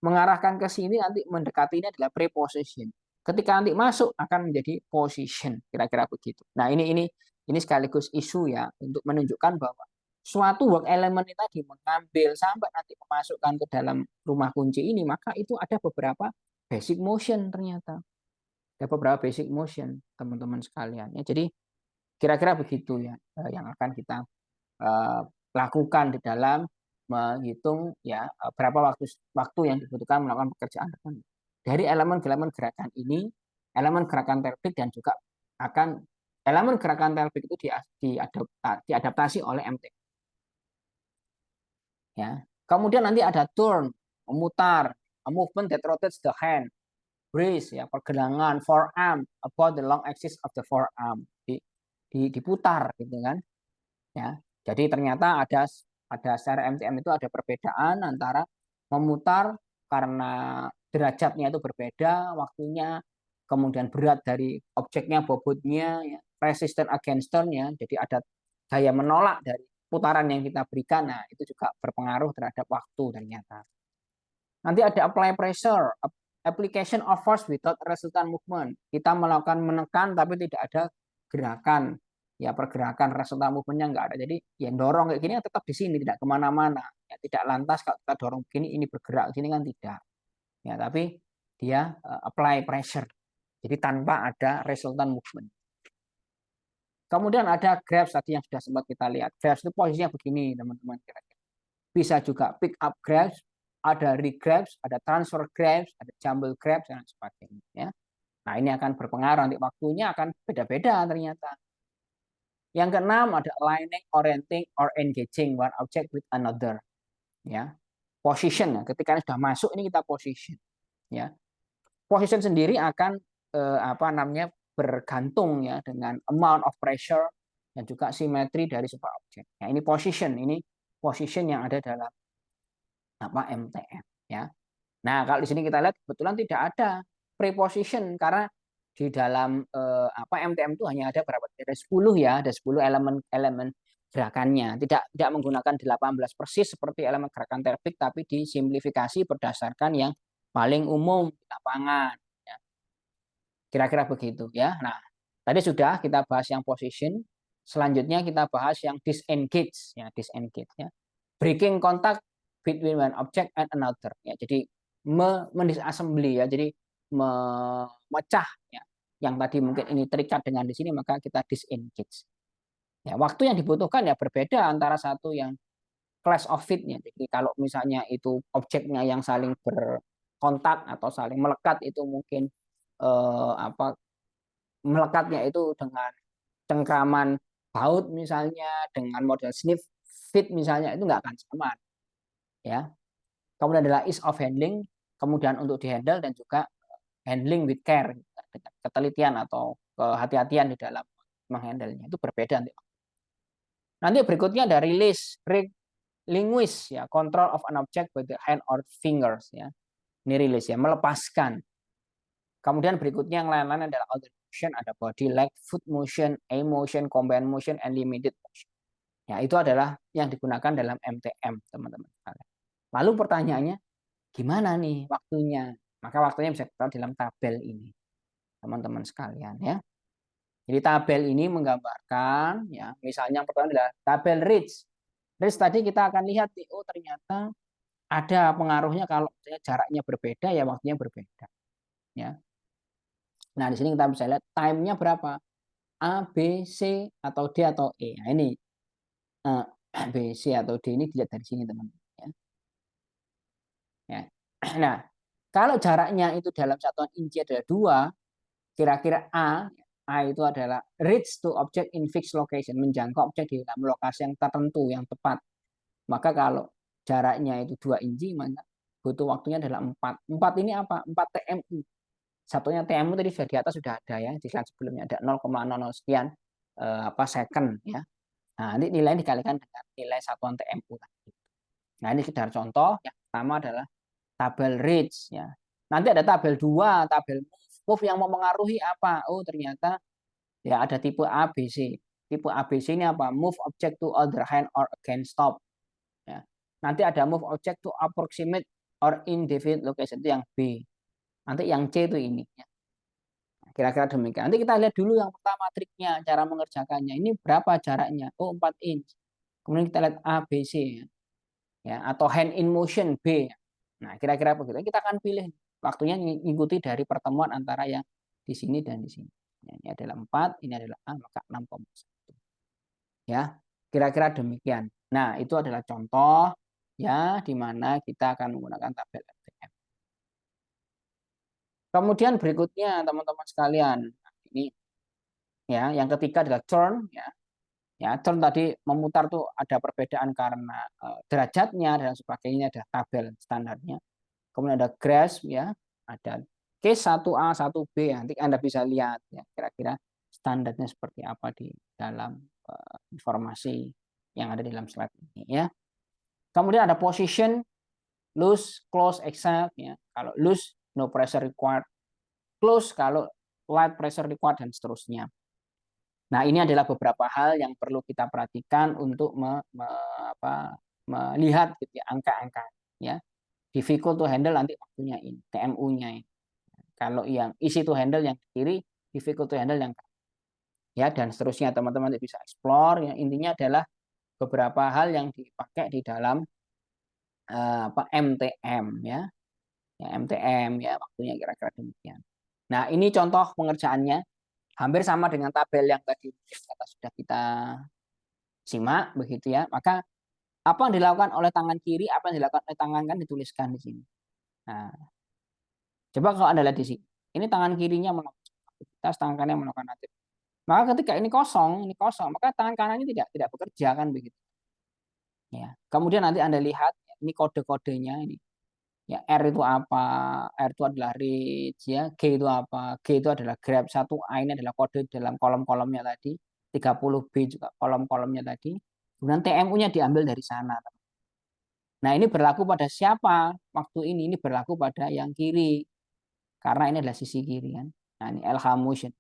mengarahkan ke sini nanti mendekati ini adalah preposition. Ketika nanti masuk akan menjadi position, kira-kira begitu. Nah, ini sekaligus isu ya untuk menunjukkan bahwa suatu work element ini tadi mengambil sampai nanti memasukkan ke dalam rumah kunci ini, maka itu ada beberapa basic motion ternyata. Ada beberapa basic motion, teman-teman sekalian. Ya, jadi kira-kira begitu ya yang akan kita lakukan di dalam menghitung ya berapa waktu yang dibutuhkan melakukan pekerjaan tertentu. Dari elemen-elemen gerakan ini, elemen gerakan pelvik dan juga akan elemen gerakan pelvik itu diadaptasi oleh MT. Ya. Kemudian nanti ada turn, memutar, a movement that rotates the hand, brace ya, pergelangan, forearm about the long axis of the forearm. Diputar gitu kan. Ya. Jadi ternyata ada secara MTM itu ada perbedaan antara memutar karena derajatnya itu berbeda, waktunya, kemudian berat dari objeknya, bobotnya, ya, resistant against turn, ya, jadi ada daya menolak dari putaran yang kita berikan. Nah, itu juga berpengaruh terhadap waktu ternyata. Nanti ada apply pressure, application of force without resultant movement. Kita melakukan menekan tapi tidak ada gerakan, ya pergerakan resultant movementnya nggak ada. Jadi ya dorong kayak gini tetap di sini, tidak kemana-mana. Ya, tidak lantas kalau kita dorong begini ini bergerak sini kan tidak. Ya tapi dia apply pressure. Jadi tanpa ada resultant movement. Kemudian ada grabs tadi yang sudah sempat kita lihat. Grabs itu posisinya begini teman-teman. Bisa juga pick up grabs, ada regrabs, ada transfer grabs, ada jumble grabs, dan sebagainya. Ya. Nah, ini akan berpengaruh, nanti waktunya akan beda-beda ternyata. Yang keenam ada aligning, orienting, or engaging one object with another. Ya. Position, ya. Ketika sudah masuk ini kita position. Ya. Position sendiri akan bergantung ya dengan amount of pressure dan juga simetri dari sebuah objek. Ya, ini position yang ada dalam MTM ya. Nah, kalau di sini kita lihat kebetulan tidak ada preposition karena di dalam MTM itu hanya ada berapa? Ada 10 ya, ada 10 elemen gerakannya. Tidak menggunakan 18 persis seperti elemen gerakan terbik tapi disimplifikasi berdasarkan yang paling umum di lapangan ya. Kira-kira begitu ya. Nah, tadi sudah kita bahas yang position, selanjutnya kita bahas yang disengage ya, disengage ya. Breaking contact between one object and another ya. Jadi mendisassembly ya. Jadi memecah ya. Yang tadi mungkin ini terikat dengan di sini maka kita disengage. Ya, waktu yang dibutuhkan ya berbeda antara satu yang clash of fit-nya. Jadi kalau misalnya itu objeknya yang saling berkontak atau saling melekat itu mungkin melekatnya itu dengan cengkraman baut misalnya, dengan model sniff fit misalnya, itu nggak akan sama ya. Kemudian adalah ease of handling, kemudian untuk dihandle dan juga handling with care, dengan ketelitian atau kehati-hatian di dalam menghandlenya itu berbeda. Nanti berikutnya ada release, relinquish ya, control of an object with the hand or fingers ya. Ini release ya, melepaskan. Kemudian berikutnya yang lain-lain adalah other motion, ada body, leg, foot motion, eye motion, combined motion, and limited motion. Ya, itu adalah yang digunakan dalam MTM, teman-teman. Lalu pertanyaannya, gimana nih waktunya? Maka waktunya bisa kita dalam tabel ini, teman-teman sekalian ya. Jadi tabel ini menggambarkan ya, misalnya yang pertama adalah tabel reach. Reach tadi kita akan lihat oh ternyata ada pengaruhnya kalau jaraknya berbeda ya waktunya berbeda. Ya. Nah, di sini kita bisa lihat time-nya berapa. A, B, C, atau D, atau E. Nah, ini B, C, atau D ini dilihat dari sini, teman-teman. Ya. Nah, kalau jaraknya itu dalam satuan inci adalah 2, kira-kira A itu adalah reach to object in fixed location, menjangkau objek di dalam lokasi yang tertentu, yang tepat. Maka kalau jaraknya itu 2 inci, maka butuh waktunya adalah 4. 4 ini apa? 4 TMU. Satunya TMU tadi di atas sudah ada ya, di slide sebelumnya ada 0,00 sekian second ya. Nah, nanti nilai dikalikan dengan nilai satuan TMU. Nah, ini sekedar contoh. Yang pertama adalah tabel reach ya. Nanti ada tabel 2, tabel move. Move yang mempengaruhi apa? Oh, ternyata ya ada tipe ABC. Tipe ABC ini apa? Move object to other hand or against stop. Ya. Nanti ada move object to approximate or indefinite location, itu yang B. Nanti yang C itu ini. Ya. Kira-kira demikian. Nanti kita lihat dulu yang pertama triknya, cara mengerjakannya. Ini berapa jaraknya? Oh, 4 inch. Kemudian kita lihat A, B, C. Ya, atau hand in motion B. Nah, kira-kira begitu. Kita akan pilih waktunya mengikuti dari pertemuan antara yang di sini dan di sini. Ya, ini adalah 4, ini adalah A, maka 6,1. Ya, kira-kira demikian. Nah, itu adalah contoh ya di mana kita akan menggunakan tabel FTM. Kemudian berikutnya teman-teman sekalian, ini ya, yang ketiga adalah turn ya. Ya, turn tadi memutar tuh ada perbedaan karena derajatnya dan sebagainya, ada tabel standarnya. Kemudian ada grasp ya, ada case 1A, 1B, nanti Anda bisa lihat ya kira-kira standarnya seperti apa di dalam informasi yang ada di dalam slide ini ya. Kemudian ada position loose, close, exact, ya. Kalau loose, no pressure required. Close kalau light pressure required dan seterusnya. Nah, ini adalah beberapa hal yang perlu kita perhatikan untuk melihat gitu ya, angka-angka ya. Difficult to handle nanti waktunya ini, TMU-nya ini. Kalau yang easy to handle yang kiri, difficult to handle yang kanan. Ya, dan seterusnya teman-teman bisa explore. Ya, intinya adalah beberapa hal yang dipakai di dalam MTM ya. Ya, MTM ya, waktunya kira-kira demikian. Nah, ini contoh pengerjaannya hampir sama dengan tabel yang tadi sudah kita simak begitu ya. Maka apa yang dilakukan oleh tangan kiri, apa yang dilakukan oleh tangan kanan dituliskan di sini. Nah, coba kalau Anda lihat di sini. Ini tangan kirinya melakukan aktivitas, tangan kanannya melakukan aktivitas. Maka ketika ini kosong, maka tangan kanannya tidak bekerja kan begitu. Ya. Kemudian nanti Anda lihat ini kode-kodenya ini. Ya, R itu apa? R itu adalah reach ya. G itu apa? G itu adalah grab. 1A ini adalah kode dalam kolom-kolomnya tadi. 30B juga kolom-kolomnya tadi. Kemudian TMU-nya diambil dari sana. Nah, ini berlaku pada siapa? Waktu ini berlaku pada yang kiri. Karena ini adalah sisi kiri kan. Nah, ini LH motion,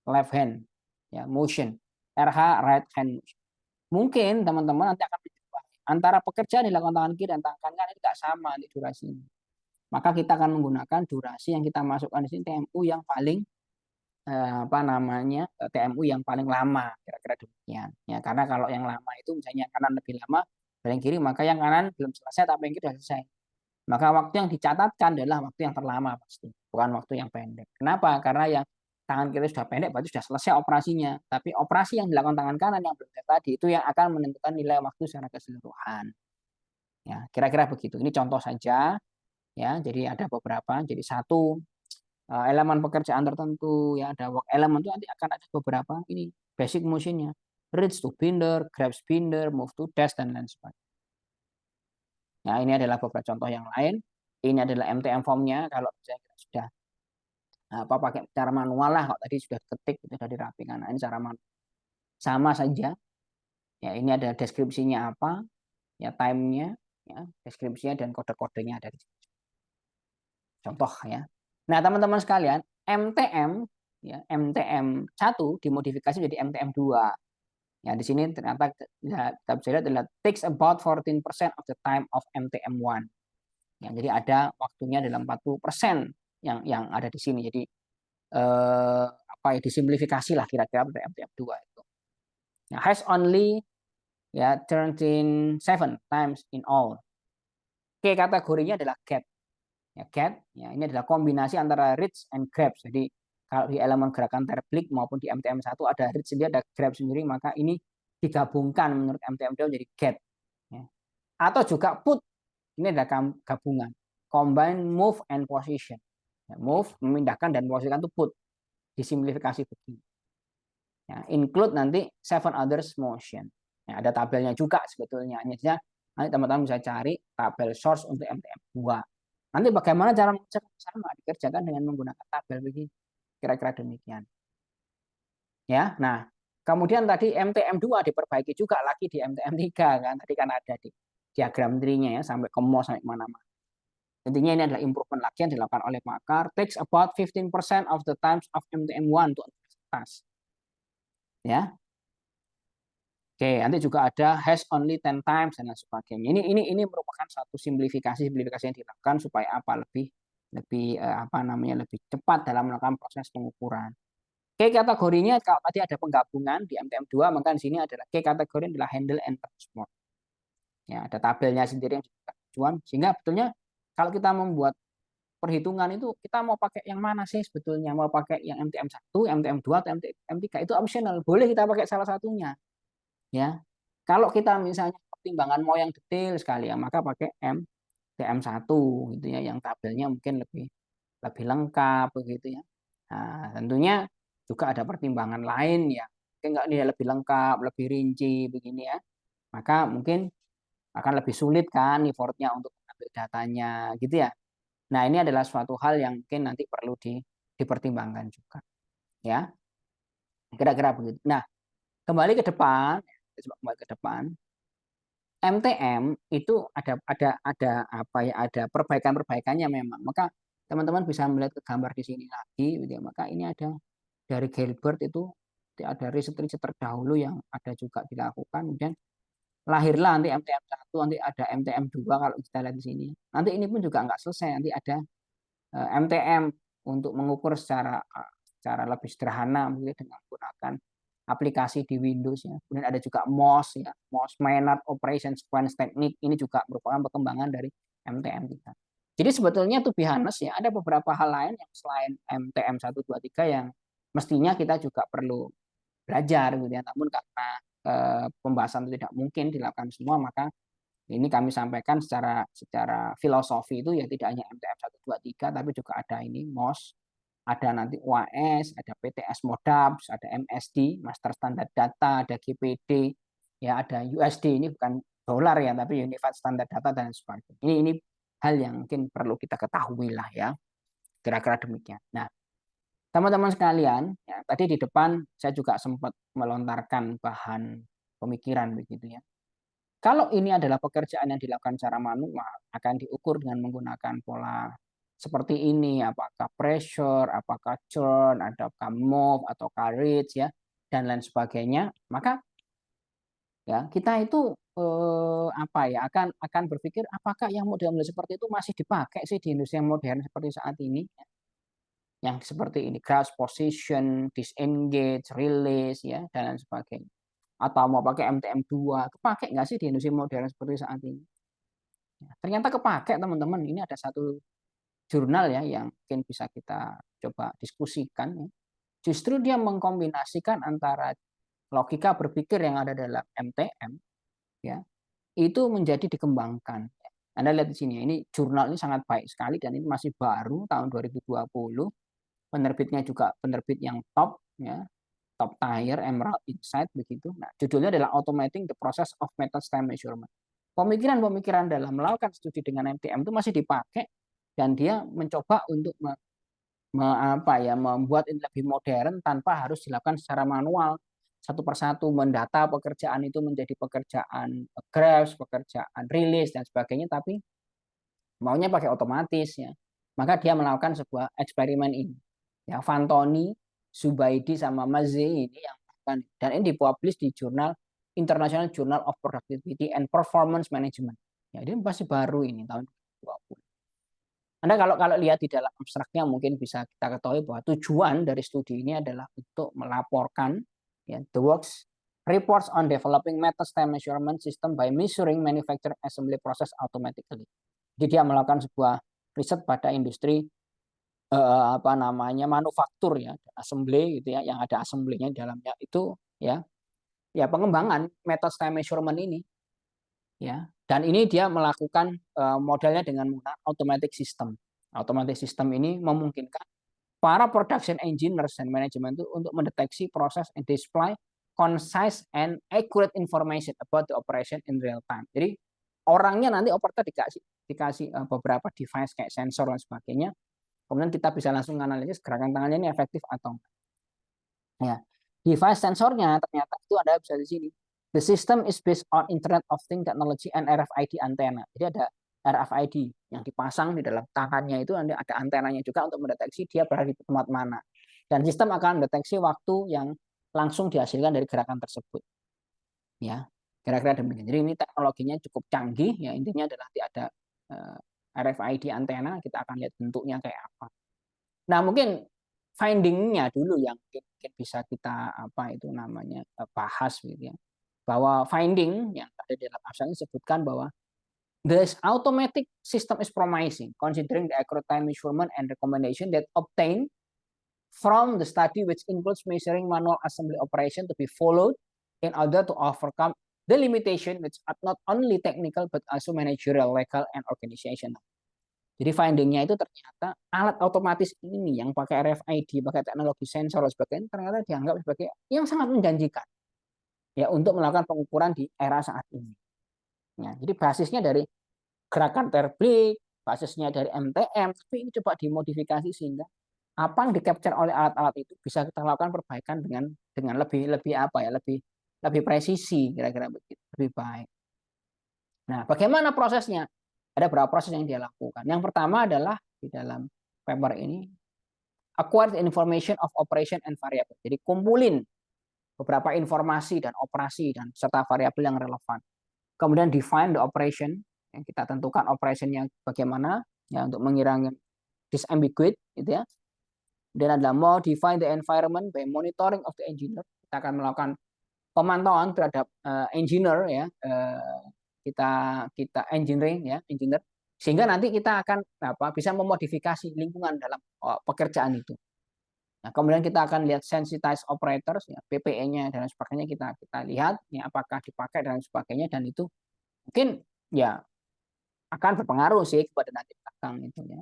left hand ya, motion. RH right hand motion. Mungkin teman-teman nanti akan mencoba antara pekerjaan dilakukan tangan kiri dan tangan kanan ini tidak sama di durasinya. Maka kita akan menggunakan durasi yang kita masukkan di sini TMU yang paling TMU yang paling lama kira-kira demikian ya, karena kalau yang lama itu misalnya yang kanan lebih lama dari yang kiri, maka yang kanan belum selesai tapi yang kiri sudah selesai, maka waktu yang dicatatkan adalah waktu yang terlama pasti, bukan waktu yang pendek. Kenapa? Karena yang tangan kiri sudah pendek berarti sudah selesai operasinya, tapi operasi yang dilakukan tangan kanan yang belum tadi itu yang akan menentukan nilai waktu secara keseluruhan ya, kira-kira begitu. Ini contoh saja ya, jadi ada beberapa, jadi satu elemen pekerjaan tertentu ya, ada work element itu nanti akan ada beberapa ini basic motionnya, reach to binder, grab binder, move to dash dan lain sebagainya. Nah, ini adalah beberapa contoh yang lain. Ini adalah MTM formnya kalau misalnya kita sudah pakai cara manual lah, kalau tadi sudah ketik itu sudah dirapikan. Nah, ini cara manual sama saja ya, ini ada deskripsinya apa ya, time-nya ya, deskripsinya dan kode-kodenya ada di sini. Contoh ya. Nah, teman-teman sekalian, MTM ya, MTM 1 dimodifikasi menjadi MTM 2. Ya, di sini ternyata kita bisa lihat adalah takes about 14% of the time of MTM 1. Ya, jadi ada waktunya dalam 40% yang ada di sini. Jadi disimplifikasi lah kira-kira pada MTM 2 itu. Nah, has only ya 13 times in all. Oke, kategorinya adalah get. Ya, get ya, ini adalah kombinasi antara reach and grab. Jadi kalau di elemen gerakan terbalik maupun di MTM 1 ada reach sendiri, ada grab sendiri, maka ini digabungkan menurut MTM 2 menjadi get ya. Atau juga put, ini adalah gabungan combine move and position ya, move memindahkan dan posisikan itu put, disimplifikasi begini ya, include nanti 7 others motion ya, ada tabelnya juga sebetulnya. Hanya nanti teman-teman bisa cari tabel source untuk MTM 2. Nanti bagaimana cara mengerjakan sama, dikerjakan dengan menggunakan tabel begini. Kira-kira demikian. Ya, nah, kemudian tadi MTM 2 diperbaiki juga lagi di MTM 3 kan. Tadi kan ada di diagram trinya ya, sampai ke mos sampai mana-mana. Intinya ini adalah improvement lagi yang dilakukan oleh pakar. Takes about 15% of the times of MTM 1 untuk task. Ya. Oke, nanti juga ada has only 10 times dan lain sebagainya. Ini merupakan satu simplifikasi yang dilakukan supaya apa lebih lebih cepat dalam melakukan proses pengukuran. Oke, kategorinya kalau tadi ada penggabungan di MTM 2, maka di sini adalah K kategori adalah handle and transport. Ya, ada tabelnya sendiri yang tujuan, sehingga betulnya kalau kita membuat perhitungan itu kita mau pakai yang mana sih sebetulnya, mau pakai yang MTM 1, MTM 2 atau MTM 3 itu optional, boleh kita pakai salah satunya. Ya. Kalau kita misalnya pertimbangan mau yang detail sekali ya, maka pakai MTM 1 gitu ya, yang tabelnya mungkin lebih lebih lengkap begitu ya. Nah, tentunya juga ada pertimbangan lain ya. Mungkin nggak dia lebih lengkap, lebih rinci begini ya. Maka mungkin akan lebih sulit kan effortnya untuk mengambil datanya gitu ya. Nah, ini adalah suatu hal yang mungkin nanti perlu dipertimbangkan juga. Ya. Kira-kira begitu. Nah, kembali ke depan, kembali ke depan. MTM itu ada perbaikan-perbaikannya memang. Maka teman-teman bisa melihat ke gambar di sini lagi, gitu ya. Maka ini ada dari Gilbert itu ada riset-riset terdahulu yang ada juga dilakukan. Kemudian lahirlah nanti MTM 1, nanti ada MTM 2 kalau kita lihat di sini. Nanti ini pun juga nggak selesai, nanti ada MTM untuk mengukur secara lebih sederhana mungkin dengan menggunakan aplikasi di Windows ya. Kemudian ada juga MOS ya, MOS Maynard Operation Sequence Technique, ini juga merupakan perkembangan dari MTM kita. Jadi sebetulnya tuh honest ya, ada beberapa hal lain yang selain MTM 1, 2, 3 yang mestinya kita juga perlu belajar gitu ya. Namun karena pembahasan itu tidak mungkin dilakukan semua, maka ini kami sampaikan secara filosofi itu ya tidak hanya MTM 1, 2, 3, tapi juga ada ini MOS, ada nanti UAS, ada PTS Modabs, ada MSD, Master Standard Data, ada GPD, ya ada USD, ini bukan dolar ya, tapi Unified Standard Data dan sebagainya. Ini hal yang mungkin perlu kita ketahui lah ya, kira-kira demikian. Nah, teman-teman sekalian, ya, tadi di depan saya juga sempat melontarkan bahan pemikiran begitu ya. Kalau ini adalah pekerjaan yang dilakukan secara manual, akan diukur dengan menggunakan pola seperti ini, apakah pressure, apakah churn, apakah move, atau reach, ya, dan lain sebagainya. Maka ya kita itu akan berpikir apakah yang model-model seperti itu masih dipakai sih di industri yang modern seperti saat ini, yang seperti ini, grasp position, disengage, release, ya, dan lain sebagainya. Atau mau pakai MTM 2, kepake nggak sih di industri modern seperti saat ini? Ya, ternyata kepake teman-teman. Ini ada satu jurnal ya yang mungkin bisa kita coba diskusikan. Ya. Justru dia mengkombinasikan antara logika berpikir yang ada dalam MTM, ya, itu menjadi dikembangkan. Anda lihat di sini, ini jurnal ini sangat baik sekali dan ini masih baru tahun 2020. Penerbitnya juga penerbit yang top, ya, top tier, Emerald Insight begitu. Nah, judulnya adalah Automating the Process of Method Time Measurement. Pemikiran-pemikiran dalam melakukan studi dengan MTM itu masih dipakai dan dia mencoba untuk membuat ini lebih modern tanpa harus dilakukan secara manual satu persatu, mendata pekerjaan itu menjadi pekerjaan graphs, pekerjaan rilis dan sebagainya, tapi maunya pakai otomatis ya. Maka dia melakukan sebuah eksperimen ini. Ya, Fantoni, Zubaidi sama Mazzi ini yang melakukan, dan ini dipublish di jurnal International Journal of Productivity and Performance Management. Ya, ini masih baru ini tahun 2020. Anda kalau lihat di dalam abstraknya mungkin bisa kita ketahui bahwa tujuan dari studi ini adalah untuk melaporkan ya, the works reports on developing method time measurement system by measuring manufacturing assembly process automatically. Jadi dia melakukan sebuah riset pada industri manufaktur ya, assembly gitu ya, yang ada assembly-nya di dalamnya itu ya, pengembangan method time measurement ini ya. Dan ini dia melakukan modelnya dengan menggunakan automatic system. Automatic system ini memungkinkan para production engineers dan manajemen itu untuk mendeteksi proses and display concise and accurate information about the operation in real time. Jadi orangnya nanti operator dikasih beberapa device kayak sensor dan sebagainya. Kemudian kita bisa langsung analisis gerakan tangannya ini efektif atau enggak. Ya. Device sensornya ternyata itu ada bisa di sini. The system is based on Internet of Things technology and RFID antenna. Jadi ada RFID yang dipasang di dalam tangannya itu ada antenanya juga untuk mendeteksi dia berada di tempat mana. Dan sistem akan mendeteksi waktu yang langsung dihasilkan dari gerakan tersebut. Ya, kira-kira demikian. Jadi ini teknologinya cukup canggih. Ya, intinya adalah ada RFID antena. Kita akan lihat bentuknya kayak apa. Nah, mungkin finding-nya dulu yang mungkin bisa kita bahas gitu ya. Bahwa finding yang ada di dalam abstrak disebutkan bahwa this automatic system is promising considering the accurate time measurement and recommendation that obtained from the study which includes measuring manual assembly operation to be followed in order to overcome the limitation which are not only technical but also managerial, legal, and organizational. Jadi findingnya itu ternyata alat otomatis ini yang pakai RFID, pakai teknologi sensor dan sebagainya ternyata dianggap sebagai yang sangat menjanjikan ya untuk melakukan pengukuran di era saat ini. Ya, jadi basisnya dari gerakan terblik, basisnya dari MTM, tapi ini coba dimodifikasi sehingga apa yang di-capture oleh alat-alat itu bisa kita lakukan perbaikan dengan lebih presisi kira-kira begitu, lebih baik. Nah, bagaimana prosesnya? Ada beberapa proses yang dia lakukan. Yang pertama adalah di dalam paper ini, acquire the information of operation and variable. Jadi kumpulin beberapa informasi dan operasi dan serta variabel yang relevan. Kemudian define the operation, yang kita tentukan operationnya bagaimana ya untuk mengurangi disambiguate gitu ya. Dan adalah modify the environment by monitoring of the engineer. Kita akan melakukan pemantauan terhadap engineer ya, kita engineering ya, engineer, sehingga nanti kita akan bisa memodifikasi lingkungan dalam pekerjaan itu. Nah, kemudian kita akan lihat sensitized operators ya, PPE-nya dan sebagainya, kita lihat ya apakah dipakai dan sebagainya, dan itu mungkin ya akan berpengaruh sih kepada nanti belakang itu ya.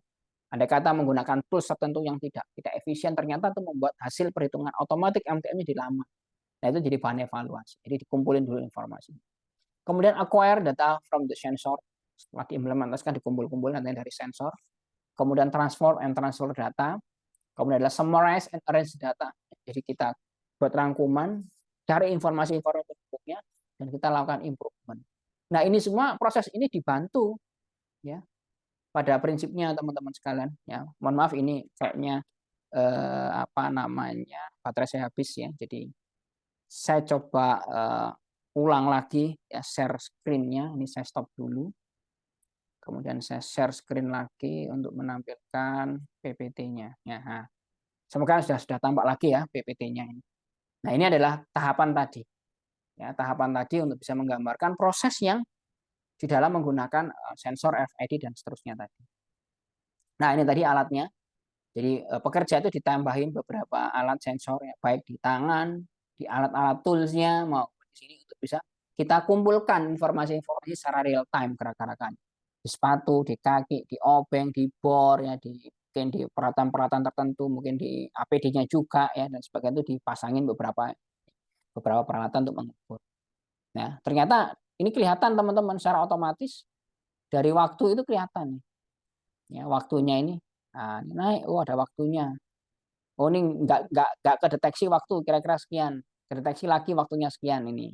Andai kata menggunakan tools tertentu yang tidak efisien, ternyata itu membuat hasil perhitungan otomatis MTM-nya jadi lama. Nah, itu jadi bahan evaluasi. Jadi dikumpulin dulu informasi. Kemudian acquire data from the sensor. Setelah diimplementasikan, dikumpul-kumpul nanti dari sensor. Kemudian transform and transfer data. Kemudian adalah summarize and arrange data. Jadi kita buat rangkuman, cari informasi-informasi berikutnya, dan kita lakukan improvement. Nah, ini semua proses ini dibantu ya pada prinsipnya teman-teman sekalian ya. Mohon maaf ini kayaknya baterai saya habis ya. Jadi saya coba ulang lagi ya, share screen-nya. Ini saya stop dulu. Kemudian saya share screen lagi untuk menampilkan PPT-nya. Ya, nah. Semoga sudah tampak lagi ya PPT-nya ini. Nah, ini adalah tahapan tadi. Ya, tahapan tadi untuk bisa menggambarkan proses yang di dalam menggunakan sensor RFID dan seterusnya tadi. Nah, ini tadi alatnya. Jadi pekerja itu ditambahin beberapa alat sensor ya, baik di tangan, di alat-alat tools-nya maupun di sini untuk bisa kita kumpulkan informasi-informasi secara real time gerak-gerakan. Di sepatu, di kaki, di obeng, di bor ya, mungkin di peralatan-peralatan tertentu, mungkin di APD-nya juga ya, dan sebagainya itu dipasangin beberapa peralatan untuk mengukur. Nah, ternyata ini kelihatan teman-teman secara otomatis dari waktu itu kelihatan nih. Ya, waktunya ini naik, ada waktunya. Oh, ini nggak kedeteksi waktu kira-kira sekian, kedeteksi lagi waktunya sekian ini.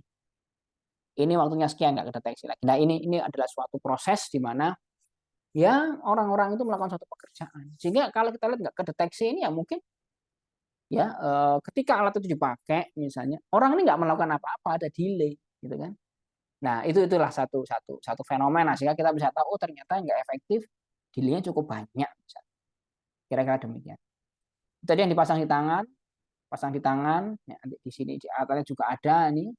Ini waktunya sekian nggak kedeteksi lagi. Nah, ini adalah suatu proses di mana ya orang-orang itu melakukan suatu pekerjaan. Sehingga kalau kita lihat nggak kedeteksi ini ya mungkin ya ketika alat itu dipakai misalnya orang ini nggak melakukan apa-apa, ada delay gitu kan. Nah, itulah satu fenomena sehingga kita bisa tahu oh ternyata nggak efektif, delay-nya cukup banyak. Kira-kira demikian. Tadi yang dipasang di tangan, pasang di tangan, ya, di sini di atasnya juga ada nih,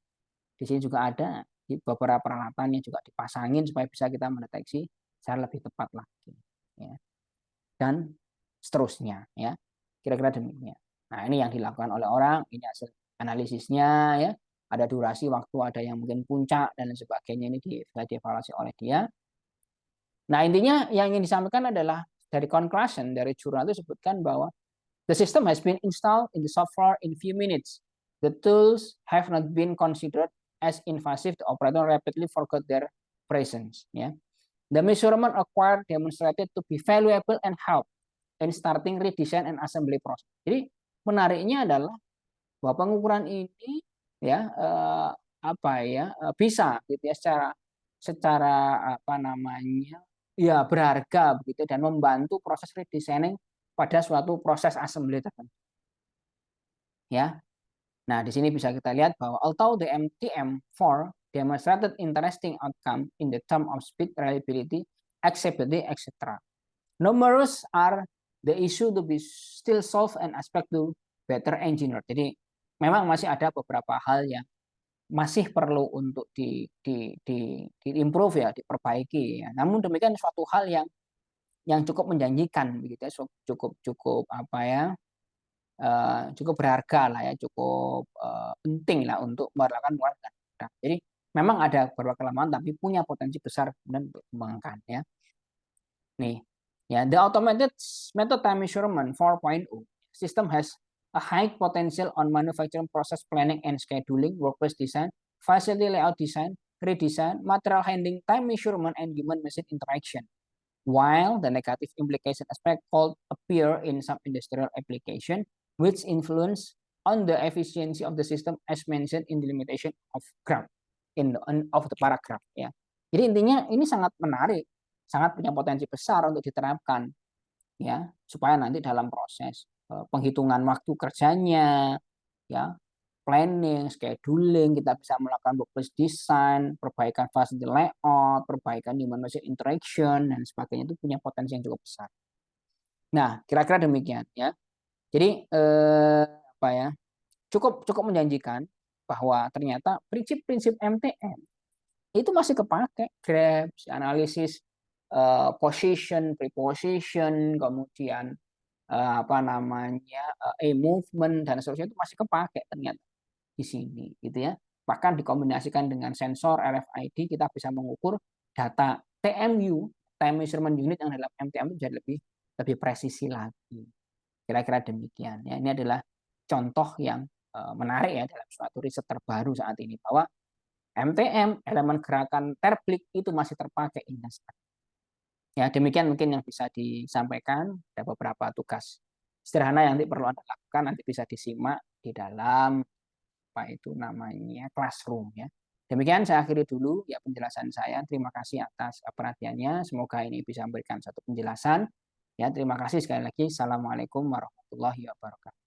di sini juga ada, di beberapa peralatan yang juga dipasangin supaya bisa kita mendeteksi secara lebih tepat lagi, ya. Dan seterusnya, ya, kira-kira demikian. Nah, ini yang dilakukan oleh orang, ini hasil analisisnya, ya, ada durasi waktu, ada yang mungkin puncak dan lain sebagainya, ini bisa dievaluasi oleh dia. Nah, intinya yang ingin disampaikan adalah dari conclusion dari jurnal itu sebutkan bahwa the system has been installed in the software in few minutes. The tools have not been considered as invasive. The operator rapidly forgot their presence. Yeah. The measurement acquired demonstrated to be valuable and help in starting redesign and assembly process. Jadi menariknya adalah bahwa pengukuran ini ya bisa gitu ya secara ya berharga begitu dan membantu proses redesigning pada suatu proses assembly tertentu. Ya. Nah, di sini bisa kita lihat bahwa although the MTM4 demonstrated interesting outcome in the term of speed, reliability, accessibility, etc. Numerous are the issue to be still solved and aspect to better engineer. Jadi memang masih ada beberapa hal yang masih perlu untuk di improve ya, diperbaiki ya. Namun demikian suatu hal yang cukup menjanjikan begitu ya, cukup cukup berharga lah ya, cukup penting lah untuk melakukan penguatan. Jadi memang ada beberapa kelemahan tapi punya potensi besar dan dikembangkan ya. Nih, ya, the automated method time measurement 4.0 system has a high potential on manufacturing process planning and scheduling, workplace design, facility layout design, redesign, material handling, time measurement, and human machine interaction. While the negative implication aspect could appear in some industrial application, which influence on the efficiency of the system as mentioned in the limitation of graph of the paragraph. Ya. Jadi intinya ini sangat menarik, sangat punya potensi besar untuk diterapkan ya, supaya nanti dalam proses, penghitungan waktu kerjanya ya, planning, scheduling, kita bisa melakukan workplace design, perbaikan facility layout, perbaikan human machine interaction dan sebagainya itu punya potensi yang cukup besar. Nah, kira-kira demikian ya. Jadi, apa ya, cukup cukup menjanjikan bahwa ternyata prinsip-prinsip MTM itu masih kepakai, grabs, analisis, position, preposition, kemudian, apa namanya, movement dan seterusnya itu masih kepakai ternyata di sini gitu ya. Bahkan dikombinasikan dengan sensor RFID kita bisa mengukur data TMU, time measurement unit yang dalam MTM itu jadi lebih lebih presisi lagi. Kira-kira demikian ya. Ini adalah contoh yang, menarik ya dalam suatu riset terbaru saat ini bahwa MTM, elemen gerakan terplik itu masih terpakai hingga sekarang. Ya, demikian mungkin yang bisa disampaikan. Ada beberapa tugas sederhana yang nanti perlu Anda lakukan, nanti bisa disimak di dalam apa itu namanya classroom ya. Demikian saya akhiri dulu ya penjelasan saya. Terima kasih atas perhatiannya. Semoga ini bisa memberikan satu penjelasan. Ya, terima kasih sekali lagi. Assalamualaikum warahmatullahi wabarakatuh.